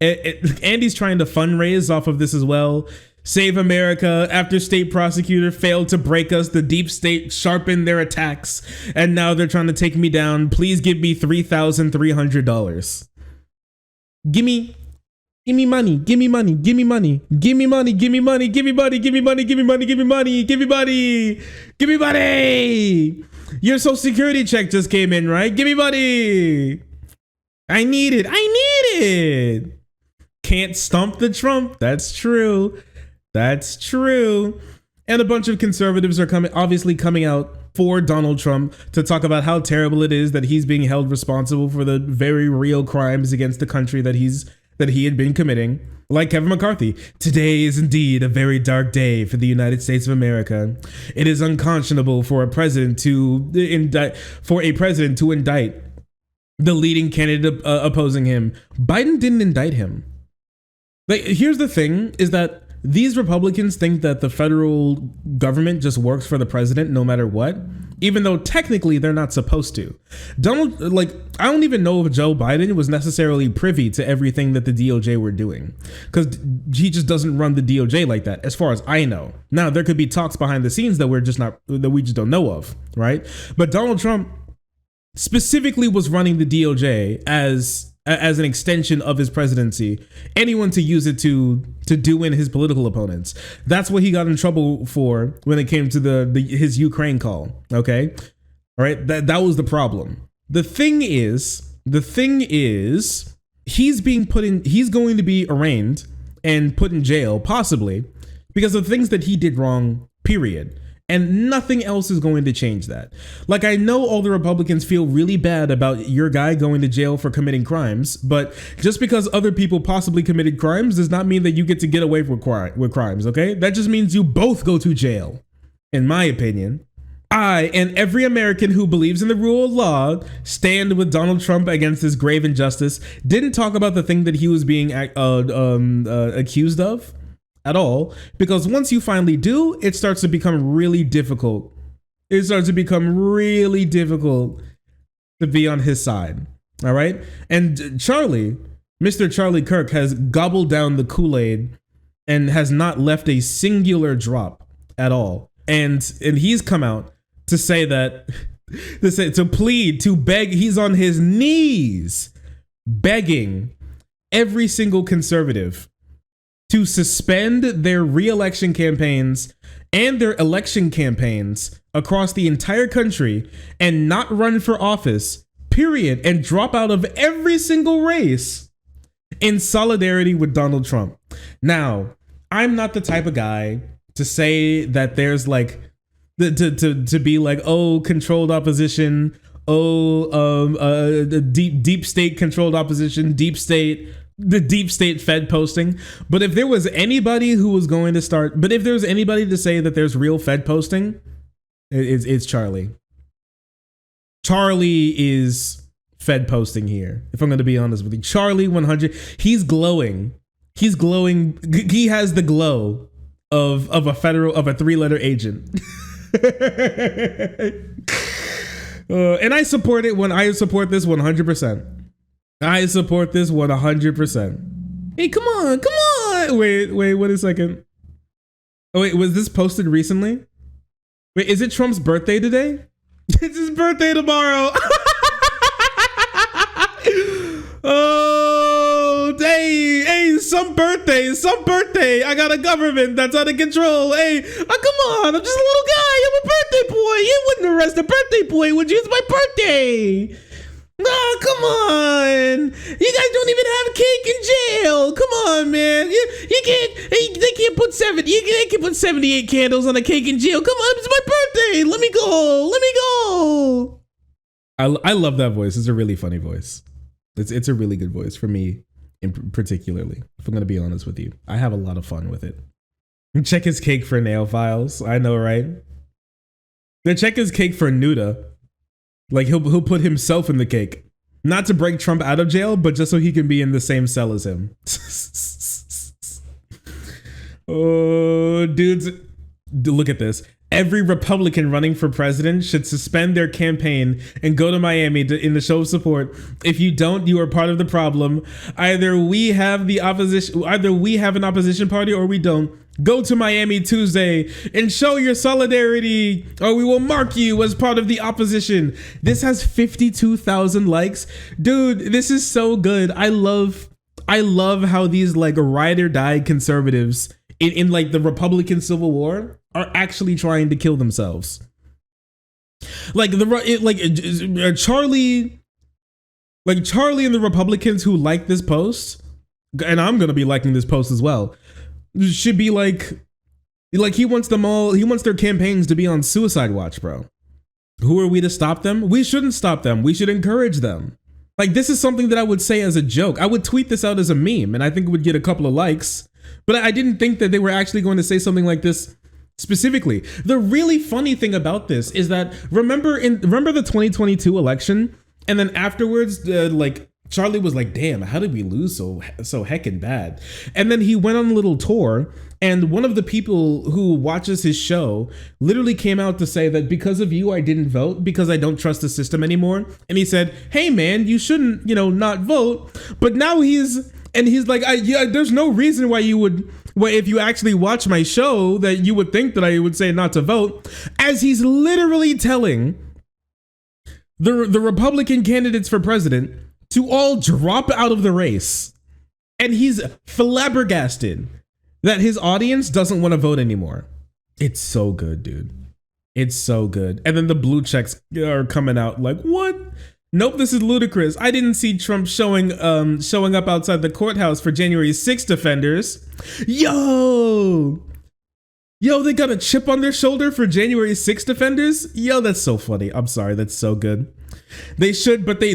and he's trying to fundraise off of this as well. Save America. After state prosecutor failed to break us, the deep state sharpened their attacks, and now they're trying to take me down. Please give me $3,300. Give me money. Give me money. Give me money. Give me money. Give me money. Give me money. Give me money. Give me money. Give me money. Give me money. Give me money. Your social security check just came in, right? Give me money. I need it. I need it. Can't stump the Trump. That's true. That's true. And a bunch of conservatives are obviously coming out for Donald Trump to talk about how terrible it is that he's being held responsible for the very real crimes against the country that he had been committing. Like Kevin McCarthy, today is indeed a very dark day for the United States of America. It is unconscionable for a president to indict the leading candidate opposing him. Biden didn't indict him. Like, here's the thing, is that these Republicans think that the federal government just works for the president no matter what, even though technically they're not supposed to. I don't even know if Joe Biden was necessarily privy to everything that the DOJ were doing, because he just doesn't run the DOJ like that, as far as I know. Now, there could be talks behind the scenes that we just don't know of, right? But Donald Trump specifically was running the DOJ as an extension of his presidency, anyone to use it to do in his political opponents. That's what he got in trouble for when it came to his Ukraine call. Okay, all right, that was the problem. The thing is, he's going to be arraigned and put in jail, possibly because of things that he did wrong. Period. And nothing else is going to change that. Like, I know all the Republicans feel really bad about your guy going to jail for committing crimes, but just because other people possibly committed crimes does not mean that you get to get away with crimes, okay? That just means you both go to jail, in my opinion. I and every American who believes in the rule of law stand with Donald Trump against this grave injustice. Didn't talk about the thing that he was being accused of at all, because once you finally do, it starts to become really difficult. It starts to become really difficult to be on his side. All right. And Mr. Charlie Kirk has gobbled down the Kool-Aid and has not left a singular drop at all. And he's come out to say that, to plead, to beg. He's on his knees begging every single conservative to suspend their re-election campaigns and their election campaigns across the entire country and not run for office, period, and drop out of every single race in solidarity with Donald Trump. Now, I'm not the type of guy to say that there's like to be like, oh, controlled opposition, the deep state controlled opposition, the deep state Fed posting. But if there was anybody who was going to start, but if there's anybody to say that there's real Fed posting, it's Charlie. Charlie is Fed posting here. If I'm going to be honest with you, Charlie 100, he's glowing. He's glowing. He has the glow of a 3-letter agent. And I support it when I support this 100%. I support this 100%. Hey, come on. Wait, wait a second. Oh, wait, was this posted recently? Wait, is it Trump's birthday today? It's his birthday tomorrow. Oh, hey, some birthday. I got a government that's out of control. Hey, come on, I'm just a little guy. I'm a birthday boy. You wouldn't arrest a birthday boy, would you? It's my birthday. No, come on. You guys don't even have cake in jail. Come on, man. You can't. They can't put 78 candles on a cake in jail. Come on, it's my birthday. Let me go. I love that voice. It's a really funny voice. It's a really good voice for me, particularly. If I'm gonna be honest with you, I have a lot of fun with it. Check his cake for nail files. I know, right? Then check his cake for Nauta. Like he'll put himself in the cake, not to break Trump out of jail, but just so he can be in the same cell as him. Oh, dudes, look at this. Every Republican running for president should suspend their campaign and go to Miami in the show of support. If you don't, you are part of the problem. Either we have an opposition party or we don't. Go to Miami Tuesday and show your solidarity, or we will mark you as part of the opposition. This has 52,000 likes. Dude, this is so good. I love how these like ride or die conservatives in like the Republican Civil War are actually trying to kill themselves. Like Charlie and the Republicans who like this post, and I'm gonna be liking this post as well, should be like he wants their campaigns to be on suicide watch, bro. Who are we to stop them? We shouldn't stop them. We should encourage them. Like, this is something that I would say as a joke. I would tweet this out as a meme and I think it would get a couple of likes, but I didn't think that they were actually going to say something like this specifically. The really funny thing about this is that remember the 2022 election, and then afterwards, Charlie was like, damn, how did we lose so heckin' bad? And then he went on a little tour, and one of the people who watches his show literally came out to say that because of you, I didn't vote because I don't trust the system anymore. And he said, hey man, you shouldn't, not vote. But now he's like, there's no reason why you would, if you actually watch my show, that you would think that I would say not to vote, as he's literally telling the Republican candidates for president to all drop out of the race. And he's flabbergasted that his audience doesn't want to vote anymore. It's so good, dude. It's so good. And then the blue checks are coming out like, what? Nope, this is ludicrous. I didn't see Trump showing up outside the courthouse for January 6th offenders. Yo, they got a chip on their shoulder for January 6th offenders? Yo, that's so funny. I'm sorry, that's so good. They should, but they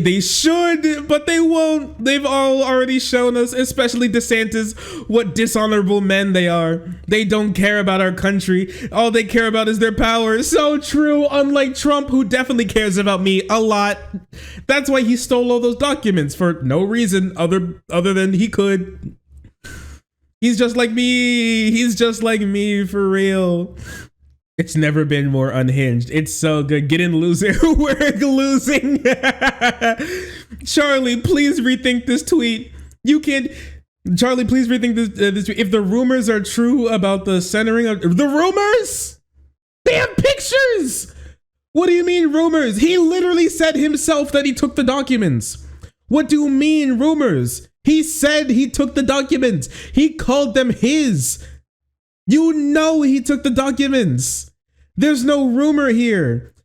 won't. They've all already shown us, especially DeSantis, what dishonorable men they are. They don't care about our country. All they care about is their power. So true, unlike Trump, who definitely cares about me a lot. That's why he stole all those documents for no reason other than he could. He's just like me. He's just like me, for real. It's never been more unhinged. It's so good. Get in, loser. We're losing. Charlie, please rethink this tweet. Charlie, please rethink this tweet. If the rumors are true about the centering of the rumors, they have pictures. What do you mean rumors? He literally said himself that he took the documents. What do you mean rumors? He said he took the documents. He called them his. He took the documents. There's no rumor here.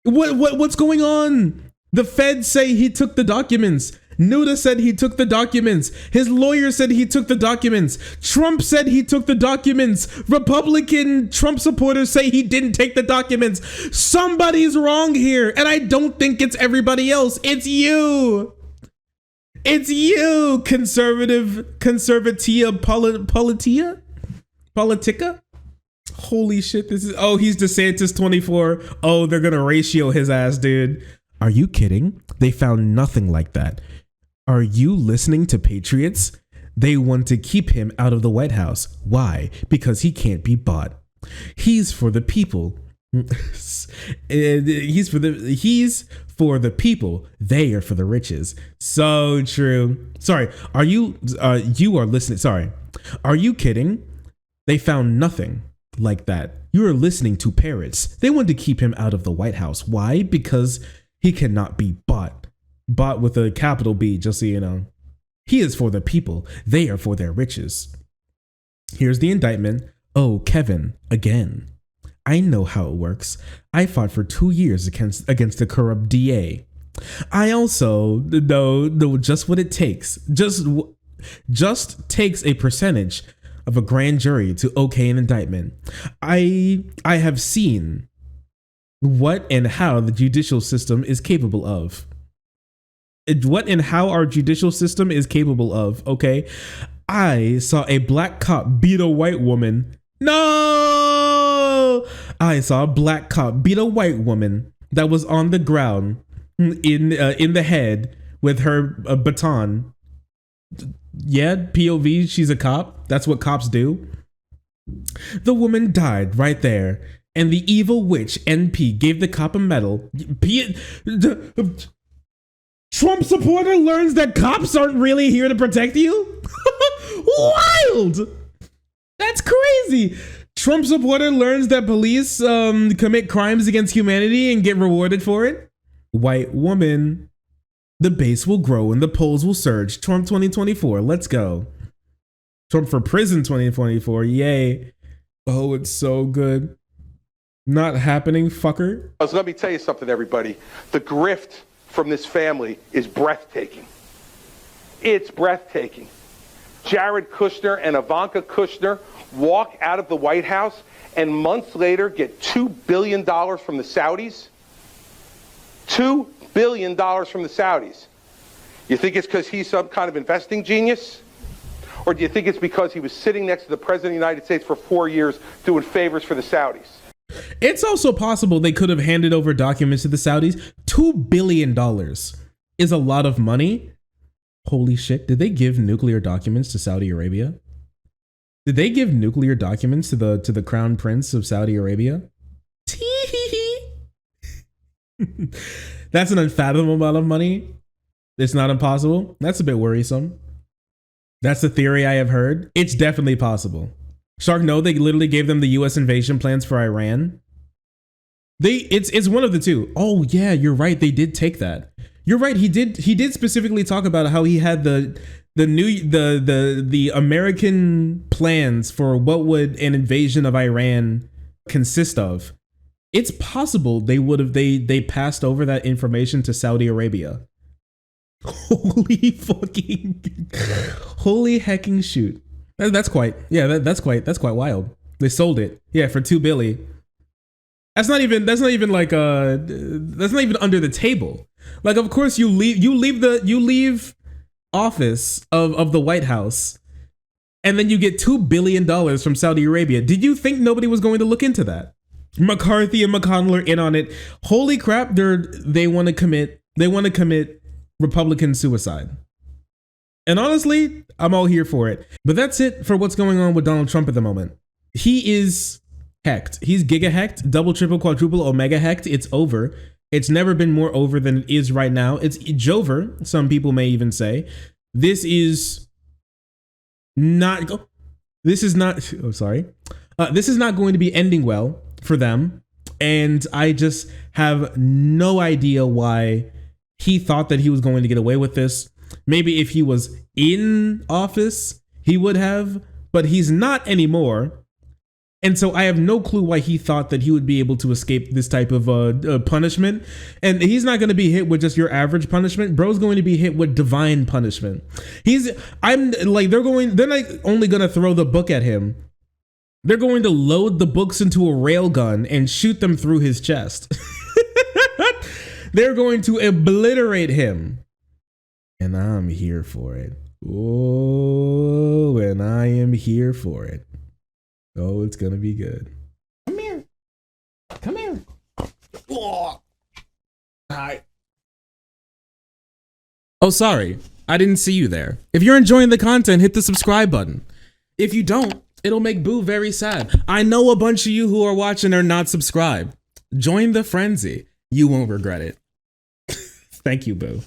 What's going on? The feds say he took the documents. Nauta said he took the documents. His lawyer said he took the documents. Trump said he took the documents. Republican Trump supporters say he didn't take the documents. Somebody's wrong here, and I don't think it's everybody else. It's you. It's you, conservatia politica. Holy shit, he's DeSantis 24. Oh, they're gonna ratio his ass, dude. Are you kidding? They found nothing like that. Are you listening to patriots? They want to keep him out of the White House. Why? Because he can't be bought. He's for the people. He's for the people. They are for the riches. So true. Sorry. You are listening. Sorry. Are you kidding? They found nothing like that. You are listening to parrots. They want to keep him out of the White House. Why? Because he cannot be bought. Bought with a capital B, just so you know. He is for the people. They are for their riches. Here's the indictment. Oh, Kevin, again. I know how it works. I fought for 2 years against the corrupt DA. I also know just what it takes. Just takes a percentage of a grand jury to okay an indictment. I have seen what and how the judicial system is capable of. What and how our judicial system is capable of, okay? I saw a black cop beat a white woman. No! I saw a black cop beat a white woman that was on the ground in the head with her baton. Yeah, POV, she's a cop. That's what cops do. The woman died right there, and the evil witch NP gave the cop a medal. Trump supporter learns that cops aren't really here to protect you? Wild! That's crazy. Trump supporter learns that police commit crimes against humanity and get rewarded for it. White woman. The base will grow and the polls will surge. Trump 2024. Let's go. Trump for prison 2024. Yay. Oh, it's so good. Not happening, fucker. Let me tell you something, everybody. The grift from this family is breathtaking. It's breathtaking. Jared Kushner and Ivanka Kushner walk out of the White House and months later get $2 billion from the Saudis. $2 billion from the Saudis. You think it's because he's some kind of investing genius? Or do you think it's because he was sitting next to the President of the United States for 4 years doing favors for the Saudis? It's also possible they could have handed over documents to the Saudis. $2 billion is a lot of money. Holy shit. Did they give nuclear documents to Saudi Arabia? Did they give nuclear documents to the Crown Prince of Saudi Arabia? That's an unfathomable amount of money. It's not impossible. That's a bit worrisome. That's the theory I have heard. It's definitely possible. Shark, no, they literally gave them the US invasion plans for Iran. It's one of the two. Oh yeah, you're right. They did take that. You're right. He did specifically talk about how he had the American plans for what would an invasion of Iran consist of. It's possible they passed over that information to Saudi Arabia. Holy hecking shoot. That's quite wild. They sold it. Yeah, for $2 billion. That's not even under the table. Like, of course you leave office of the White House and then you get $2 billion from Saudi Arabia. Did you think nobody was going to look into that? McCarthy and McConnell are in on it. Holy crap, they want to commit Republican suicide. And honestly, I'm all here for it. But that's it for what's going on with Donald Trump at the moment. He is hecked. He's giga hecked, double, triple, quadruple, omega hecked. It's over. It's never been more over than it is right now. It's Jover, some people may even say. This is not going to be ending well for them. And I just have no idea why he thought that he was going to get away with this. Maybe if he was in office, he would have, but he's not anymore. And so I have no clue why he thought that he would be able to escape this type of punishment. And he's not going to be hit with just your average punishment. Bro's going to be hit with divine punishment. They're not only going to throw the book at him. They're going to load the books into a railgun and shoot them through his chest. They're going to obliterate him. And I'm here for it. Oh, and I am here for it. Oh, it's gonna be good. Come here. Come here. Oh. Hi. Oh, sorry. I didn't see you there. If you're enjoying the content, hit the subscribe button. If you don't, it'll make Boo very sad. I know a bunch of you who are watching are not subscribed. Join the frenzy. You won't regret it. Thank you, Boo.